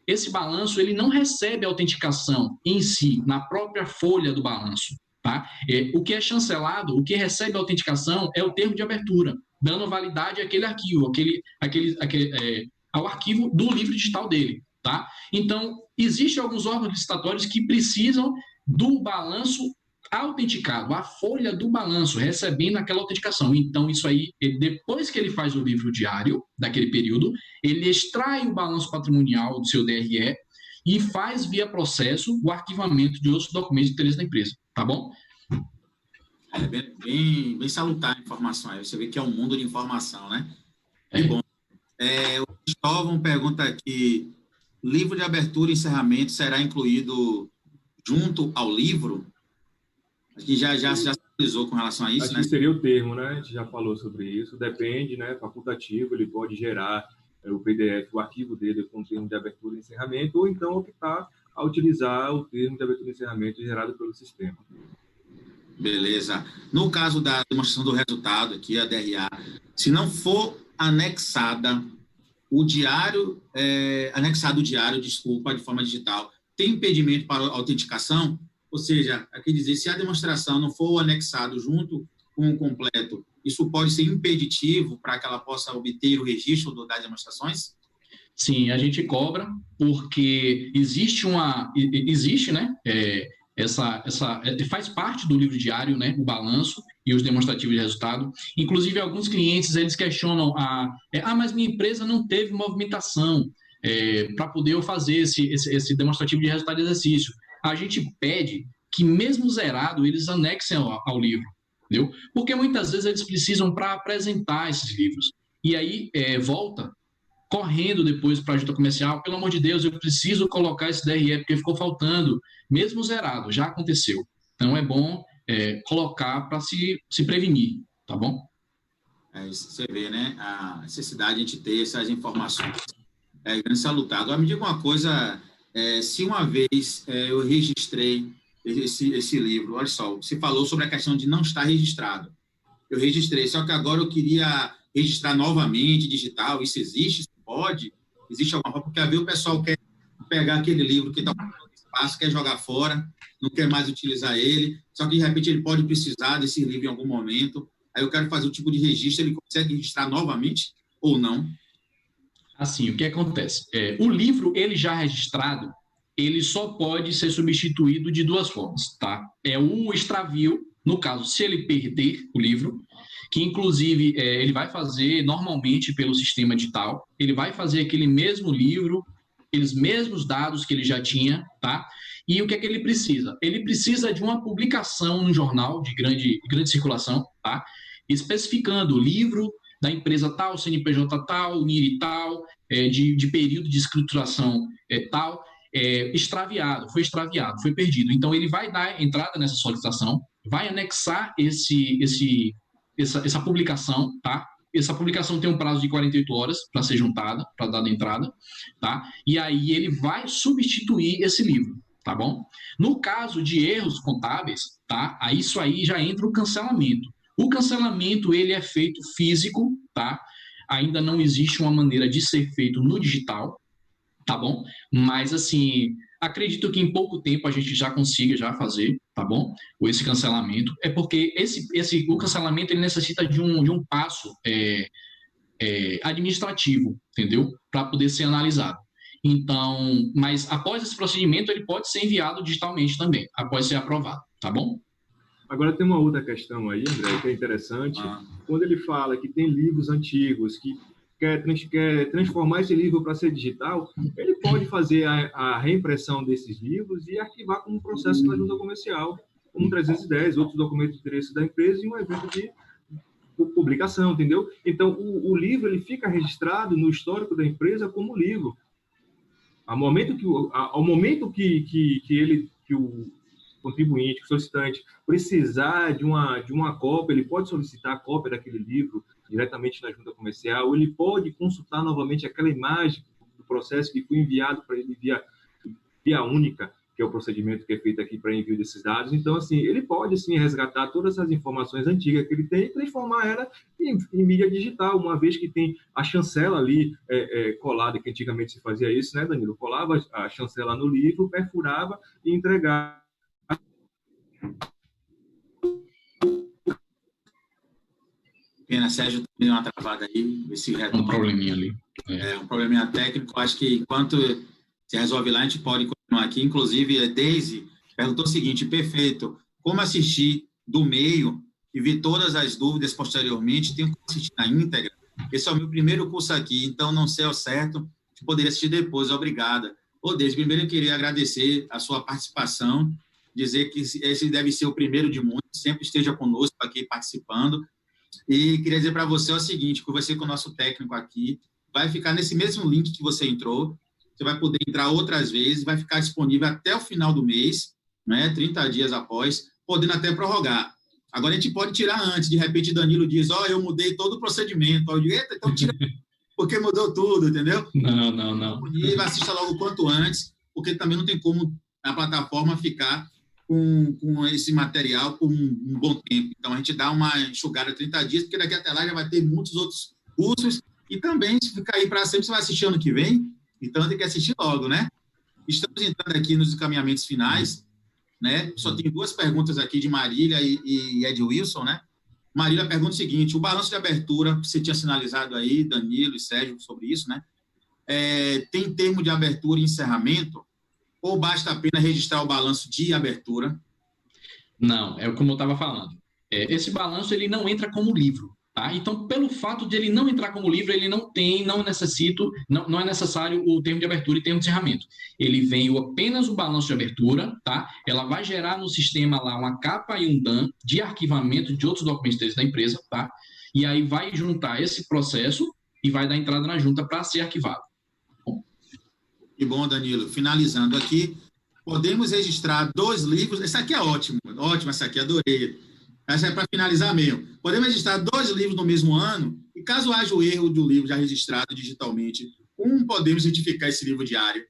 esse balanço ele não recebe autenticação em si, na própria folha do balanço. Tá? O que é chancelado, o que recebe a autenticação é o termo de abertura, dando validade àquele arquivo, ao arquivo do livro digital dele. Tá? Então, existem alguns órgãos licitatórios que precisam do balanço autenticado, a folha do balanço, recebendo aquela autenticação. Então, isso aí, depois que ele faz o livro diário, daquele período, ele extrai o balanço patrimonial do seu DRE e faz via processo o arquivamento de outros documentos de interesse da empresa, tá bom? Bem salutar a informação aí, você vê que é um mundo de informação, né? Que bom. O Cristóvão pergunta aqui, livro de abertura e encerramento será incluído junto ao livro? Acho que já se atualizou com relação a isso, Acho né? que seria o termo, né? A gente já falou sobre isso. Depende, né? Facultativo, ele pode gerar o PDF, o arquivo dele com o termo de abertura e encerramento, ou então optar a utilizar o termo de abertura e encerramento gerado pelo sistema. Beleza. No caso da demonstração do resultado aqui, a DRA, se não for anexado o diário, desculpa, de forma digital, tem impedimento para a autenticação? Ou seja, quer dizer, se a demonstração não for anexado junto com o completo, isso pode ser impeditivo para que ela possa obter o registro das demonstrações? Sim, a gente cobra porque existe, né? Faz parte do livro diário, né? O balanço e os demonstrativos de resultado. Inclusive, alguns clientes eles questionam mas minha empresa não teve movimentação para poder eu fazer esse demonstrativo de resultado de exercício. A gente pede que, mesmo zerado, eles anexem ao livro, entendeu? Porque muitas vezes eles precisam para apresentar esses livros. E aí volta correndo depois para a junta comercial, pelo amor de Deus, eu preciso colocar esse DRE porque ficou faltando, mesmo zerado, já aconteceu. Então é bom colocar para se prevenir, tá bom? Isso você vê, né? A necessidade de a gente ter essas informações é grande salutar. Agora me diga uma coisa, se uma vez eu registrei esse livro, olha só, você falou sobre a questão de não estar registrado. Eu registrei, só que agora eu queria registrar novamente, digital, isso existe? Isso pode? Existe alguma forma? Porque às vezes o pessoal quer pegar aquele livro que está ocupando espaço, quer jogar fora, não quer mais utilizar ele, só que de repente ele pode precisar desse livro em algum momento, aí eu quero fazer o tipo de registro, ele consegue registrar novamente ou não? Assim, o que acontece? O livro, ele já registrado, ele só pode ser substituído de duas formas, tá? O extravio, no caso, se ele perder o livro, que inclusive ele vai fazer normalmente pelo sistema digital, ele vai fazer aquele mesmo livro, aqueles mesmos dados que ele já tinha, tá? E o que é que ele precisa? Ele precisa de uma publicação no jornal de grande circulação, tá? Especificando o livro da empresa tal, CNPJ tal, NIR tal, de período de escrituração tal, foi extraviado, foi perdido. Então, ele vai dar entrada nessa solicitação, vai anexar essa publicação, tá? Essa publicação tem um prazo de 48 horas para ser juntada, para dar entrada, tá? E aí ele vai substituir esse livro, tá bom? No caso de erros contábeis, tá? Isso aí já entra o cancelamento. O cancelamento, ele é feito físico, tá? Ainda não existe uma maneira de ser feito no digital, tá bom? Mas, assim, acredito que em pouco tempo a gente já consiga já fazer, tá bom? Ou esse cancelamento. É porque o cancelamento, ele necessita de um passo administrativo, entendeu? Para poder ser analisado. Então, mas após esse procedimento, ele pode ser enviado digitalmente também, após ser aprovado, tá bom? Agora tem uma outra questão aí, André, que é interessante. Quando ele fala que tem livros antigos, que quer transformar esse livro para ser digital, ele pode fazer a reimpressão desses livros e arquivar como processo na junta comercial, como 310, outros documentos de interesse da empresa e um evento de publicação, entendeu? Então, o livro ele fica registrado no histórico da empresa como livro. Ao momento que o contribuinte, o solicitante, precisar de uma cópia, ele pode solicitar a cópia daquele livro diretamente na junta comercial, ou ele pode consultar novamente aquela imagem do processo que foi enviado para ele via única, que é o procedimento que é feito aqui para envio desses dados. Então, assim, ele pode, sim, resgatar todas essas informações antigas que ele tem e transformar ela em mídia digital, uma vez que tem a chancela ali colada, que antigamente se fazia isso, né, Danilo? Colava a chancela no livro, perfurava e entregava. Pena, Sérgio, tem uma travada aí, esse retorno. Um probleminha ali. Um probleminha técnico. Acho que enquanto se resolve lá, a gente pode continuar aqui. Inclusive, a Deise perguntou o seguinte: perfeito, como assistir do meio e vi todas as dúvidas posteriormente? Tenho que assistir na íntegra? Esse é o meu primeiro curso aqui, então não sei ao certo, poderia assistir depois. Obrigada. Deise, primeiro eu queria agradecer a sua participação, dizer que esse deve ser o primeiro de muitos, sempre esteja conosco aqui participando. E queria dizer para você o seguinte: conversei com o nosso técnico aqui, vai ficar nesse mesmo link que você entrou, você vai poder entrar outras vezes, vai ficar disponível até o final do mês, né, 30 dias após, podendo até prorrogar. Agora, a gente pode tirar antes, de repente, Danilo diz, eu mudei todo o procedimento, eu digo, eita, então tira, porque mudou tudo, entendeu? Não. E assista logo o quanto antes, porque também não tem como a plataforma ficar com esse material por um bom tempo. Então, a gente dá uma enxugada de 30 dias, porque daqui até lá já vai ter muitos outros cursos, e também, se ficar aí para sempre, você vai assistir ano que vem, então tem que assistir logo, né? Estamos entrando aqui nos encaminhamentos finais, né? Só tem 2 perguntas aqui de Marília e Ed Wilson, né? Marília pergunta o seguinte, o balanço de abertura, você tinha sinalizado aí, Danilo e Sérgio, sobre isso, né? Tem termo de abertura e encerramento, ou basta apenas registrar o balanço de abertura? Não, é como eu estava falando. Esse balanço ele não entra como livro, tá? Então, pelo fato de ele não entrar como livro, ele não é necessário o termo de abertura e termo de encerramento. Ele vem apenas o balanço de abertura, tá? Ela vai gerar no sistema lá uma capa e um DAN de arquivamento de outros documentos da empresa, tá? E aí vai juntar esse processo e vai dar entrada na junta para ser arquivado. Que bom, Danilo. Finalizando aqui, podemos registrar 2 livros. Esse aqui é ótimo, essa aqui, adorei. Essa é para finalizar mesmo. Podemos registrar 2 livros no mesmo ano, e caso haja o erro do livro já registrado digitalmente, podemos certificar esse livro diário?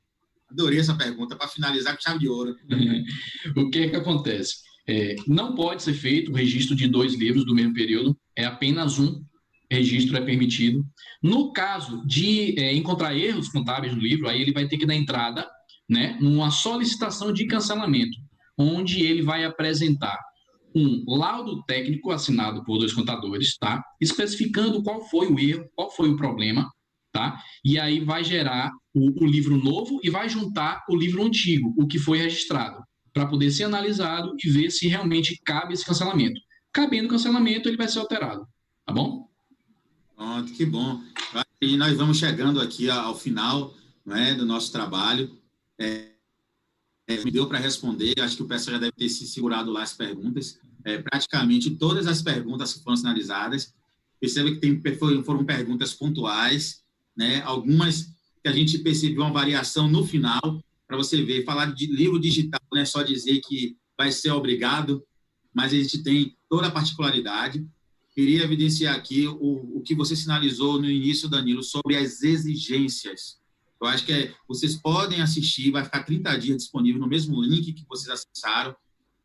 Adorei essa pergunta, para finalizar com chave de ouro. O que acontece? Não pode ser feito o registro de 2 livros do mesmo período, é apenas um registro é permitido. No caso de encontrar erros contábeis no livro, aí ele vai ter que dar entrada, né, numa solicitação de cancelamento, onde ele vai apresentar um laudo técnico assinado por 2 contadores, tá, especificando qual foi o erro, qual foi o problema, tá, e aí vai gerar o livro novo e vai juntar o livro antigo, o que foi registrado, para poder ser analisado e ver se realmente cabe esse cancelamento. Cabendo cancelamento, ele vai ser alterado, tá bom? Pronto, que bom. E nós vamos chegando aqui ao final, né, do nosso trabalho. Me deu para responder, acho que o pessoal já deve ter se segurado lá as perguntas. Praticamente todas as perguntas foram sinalizadas. Perceba que foram perguntas pontuais, né, algumas que a gente percebeu uma variação no final, para você ver, falar de livro digital não é só dizer que vai ser obrigado, mas a gente tem toda a particularidade. Queria evidenciar aqui o que você sinalizou no início, Danilo, sobre as exigências. Eu acho que vocês podem assistir, vai ficar 30 dias disponível no mesmo link que vocês acessaram.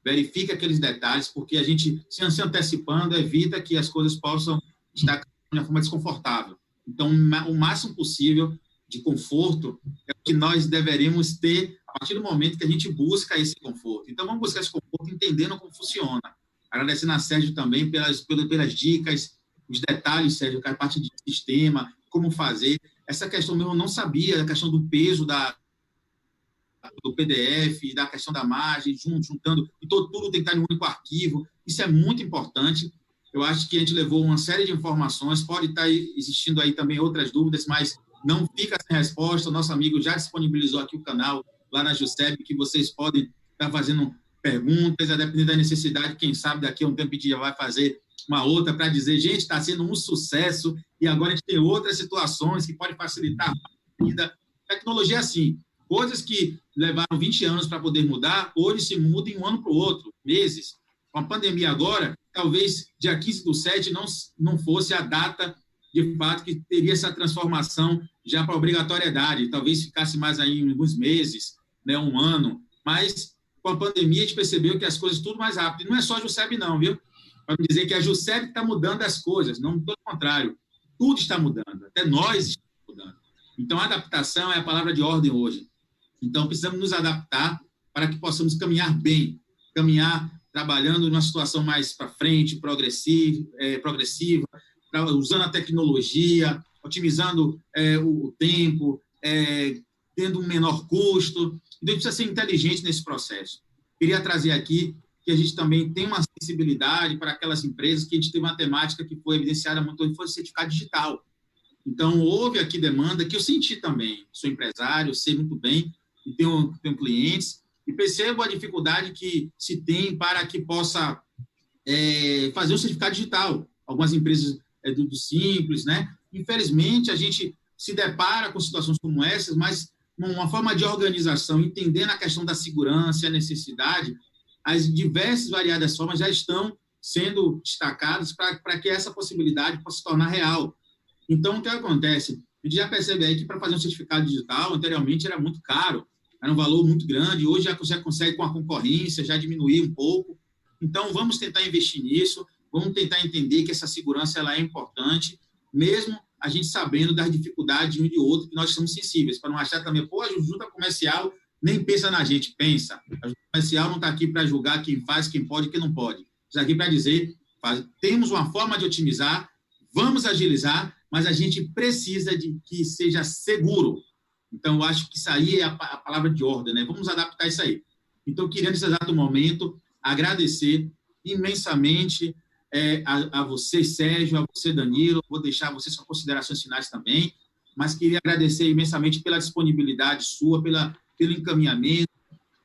Verifique aqueles detalhes, porque a gente, se antecipando, evita que as coisas possam estar de uma forma desconfortável. Então, o máximo possível de conforto é o que nós deveríamos ter a partir do momento que a gente busca esse conforto. Então, vamos buscar esse conforto entendendo como funciona. Agradecendo a Sérgio também pelas dicas, os detalhes, Sérgio, a parte de sistema, como fazer. Essa questão mesmo eu não sabia, a questão do peso do PDF, da questão da margem, juntando, e tudo tem que estar em um único arquivo. Isso é muito importante. Eu acho que a gente levou uma série de informações, pode estar existindo aí também outras dúvidas, mas não fica sem resposta. O nosso amigo já disponibilizou aqui o canal lá na Juseb, que vocês podem estar fazendo perguntas, a depender da necessidade, quem sabe daqui a um tempo a gente já vai fazer uma outra para dizer, gente, está sendo um sucesso e agora a gente tem outras situações que podem facilitar a vida. Tecnologia é assim, coisas que levaram 20 anos para poder mudar, hoje se mudam de um ano para o outro, meses. Com a pandemia agora, talvez dia 15/7 não fosse a data, de fato, que teria essa transformação já para obrigatoriedade, talvez ficasse mais aí em alguns meses, né, um ano, mas com a pandemia, a gente percebeu que as coisas tudo mais rápido. E não é só a Juseb, não, viu? Para me dizer que a Juseb está mudando as coisas, não, pelo contrário. Tudo está mudando, até nós estamos mudando. Então, a adaptação é a palavra de ordem hoje. Então, precisamos nos adaptar para que possamos caminhar bem, caminhar trabalhando numa situação mais para frente, progressiva, usando a tecnologia, otimizando o tempo, tendo um menor custo. Então, a gente precisa ser inteligente nesse processo. Queria trazer aqui que a gente também tem uma sensibilidade para aquelas empresas que a gente tem uma temática que foi evidenciada muito, foi o certificado digital. Então, houve aqui demanda que eu senti também. Sou empresário, sei muito bem, e tenho clientes, e percebo a dificuldade que se tem para que possa fazer o certificado digital. Algumas empresas do Simples, né? Infelizmente, a gente se depara com situações como essas, mas uma forma de organização, entendendo a questão da segurança e a necessidade, as diversas variadas formas já estão sendo destacadas para que essa possibilidade possa se tornar real. Então, o que acontece? A gente já percebe aí que para fazer um certificado digital, anteriormente era muito caro, era um valor muito grande, hoje já consegue com a concorrência, já diminuir um pouco. Então, vamos tentar investir nisso, vamos tentar entender que essa segurança ela é importante, mesmo a gente sabendo das dificuldades de um e de outro, que nós somos sensíveis, para não achar também, pô, a junta comercial nem pensa na gente, pensa. A junta comercial não está aqui para julgar quem faz, quem pode e quem não pode. Está aqui para dizer, temos uma forma de otimizar, vamos agilizar, mas a gente precisa de que seja seguro. Então, eu acho que isso aí é a palavra de ordem, né? Vamos adaptar isso aí. Então, eu queria, nesse exato momento, agradecer imensamente a você, Sérgio, a você, Danilo, vou deixar você suas considerações finais também, mas queria agradecer imensamente pela disponibilidade sua, pelo encaminhamento,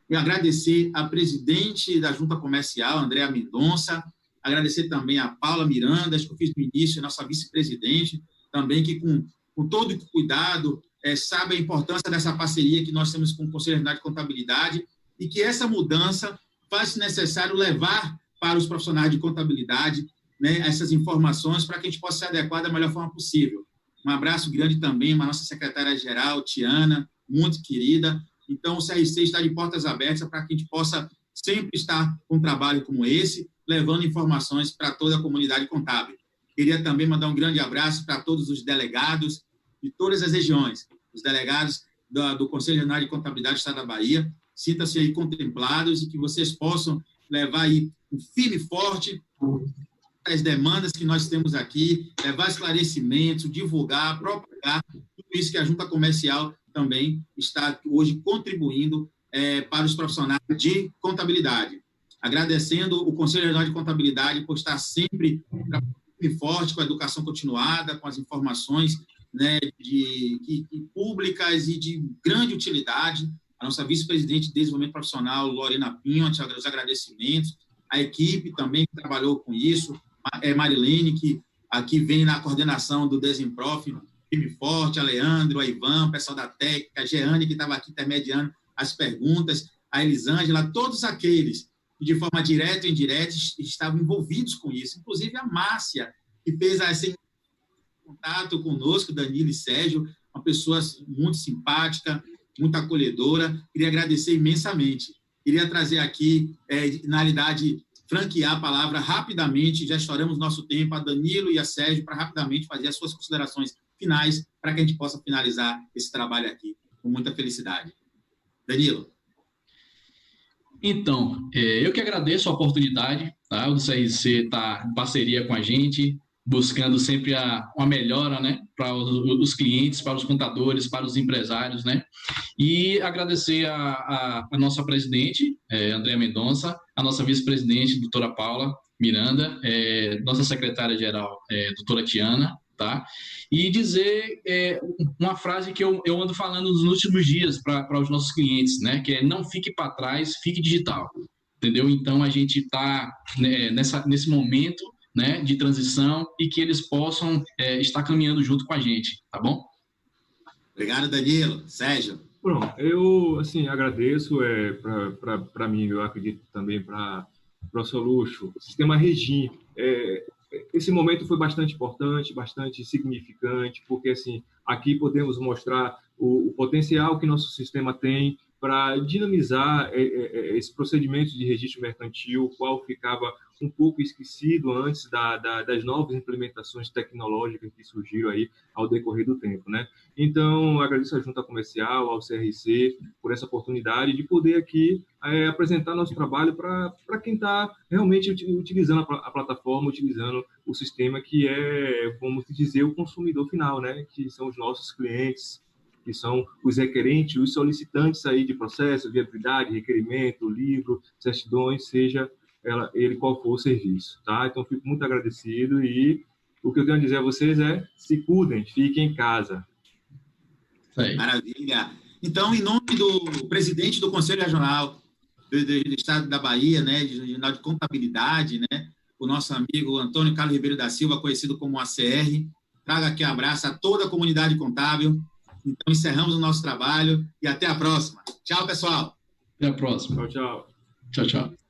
e agradecer a presidente da Junta Comercial, Andréa Mendonça, agradecer também a Paula Miranda, acho que eu fiz no início, a nossa vice-presidente, também que com todo cuidado, sabe a importância dessa parceria que nós temos com o Conselho Regional de Contabilidade e que essa mudança faz necessário levar para os profissionais de contabilidade, né, essas informações para que a gente possa se adequar da melhor forma possível. Um abraço grande também à nossa secretária-geral, Tiana, muito querida. Então, o CRC está de portas abertas para que a gente possa sempre estar com um trabalho como esse, levando informações para toda a comunidade contábil. Queria também mandar um grande abraço para todos os delegados de todas as regiões, os delegados do Conselho Regional de Contabilidade do Estado da Bahia. Sintam-se aí contemplados e que vocês possam levar aí um firme e forte as demandas que nós temos aqui, levar esclarecimentos, divulgar, propagar, tudo isso que a Junta Comercial também está hoje contribuindo para os profissionais de contabilidade. Agradecendo o Conselho Regional de Contabilidade por estar sempre forte com a educação continuada, com as informações, né, públicas e de grande utilidade. A nossa vice-presidente de desenvolvimento profissional, Lorena Pinho, os agradecimentos. A equipe também que trabalhou com isso, Marilene, que aqui vem na coordenação do Desemprof, time forte, a Leandro, a Ivan, o pessoal da técnica, a Jeane, que estava aqui intermediando as perguntas, a Elisângela, todos aqueles que, de forma direta ou indireta, estavam envolvidos com isso, inclusive a Márcia, que fez esse contato conosco, Danilo e Sérgio, uma pessoa muito simpática, muito acolhedora, queria agradecer imensamente. Queria trazer aqui, na realidade, franquear a palavra rapidamente, já estouramos nosso tempo, a Danilo e a Sérgio, para rapidamente fazer as suas considerações finais, para que a gente possa finalizar esse trabalho aqui, com muita felicidade. Danilo. Então, eu que agradeço a oportunidade, tá? O CRC está em parceria com a gente, buscando sempre uma melhora, né, para os clientes, para os contadores, para os empresários, né, e agradecer a nossa presidente, Andréa Mendonça, a nossa vice-presidente, doutora Paula Miranda, nossa secretária-geral, doutora Tiana, tá, e dizer uma frase que eu ando falando nos últimos dias para os nossos clientes, né, que é: não fique para trás, fique digital, entendeu? Então, a gente está nesse momento, né, de transição, e que eles possam estar caminhando junto com a gente, tá bom? Obrigado, Danilo. Sérgio. Pronto, eu, assim, agradeço, para mim, eu acredito também para o Solucho, o sistema Regim. Esse momento foi bastante importante, bastante significante, porque, assim, aqui podemos mostrar o potencial que nosso sistema tem para dinamizar esse procedimento de registro mercantil, o qual ficava um pouco esquecido antes das novas implementações tecnológicas que surgiram aí ao decorrer do tempo, né? Então, agradeço à Junta Comercial, ao CRC, por essa oportunidade de poder aqui apresentar nosso trabalho para quem está realmente utilizando a plataforma, utilizando o sistema, que vamos dizer, o consumidor final, né? Que são os nossos clientes, que são os requerentes, os solicitantes aí de processo, viabilidade, requerimento, livro, certidões, seja ele qual for o serviço, tá? Então, fico muito agradecido, e o que eu tenho a dizer a vocês é: se cuidem, fiquem em casa. Maravilha. Então, em nome do presidente do Conselho Regional do Estado da Bahia, né, Regional de Contabilidade, né, o nosso amigo Antônio Carlos Ribeiro da Silva, conhecido como ACR, Trago aqui um abraço a toda a comunidade contábil. Então, encerramos o nosso trabalho e até a próxima. Tchau, pessoal. Até a próxima. Tchau, tchau. Tchau, tchau.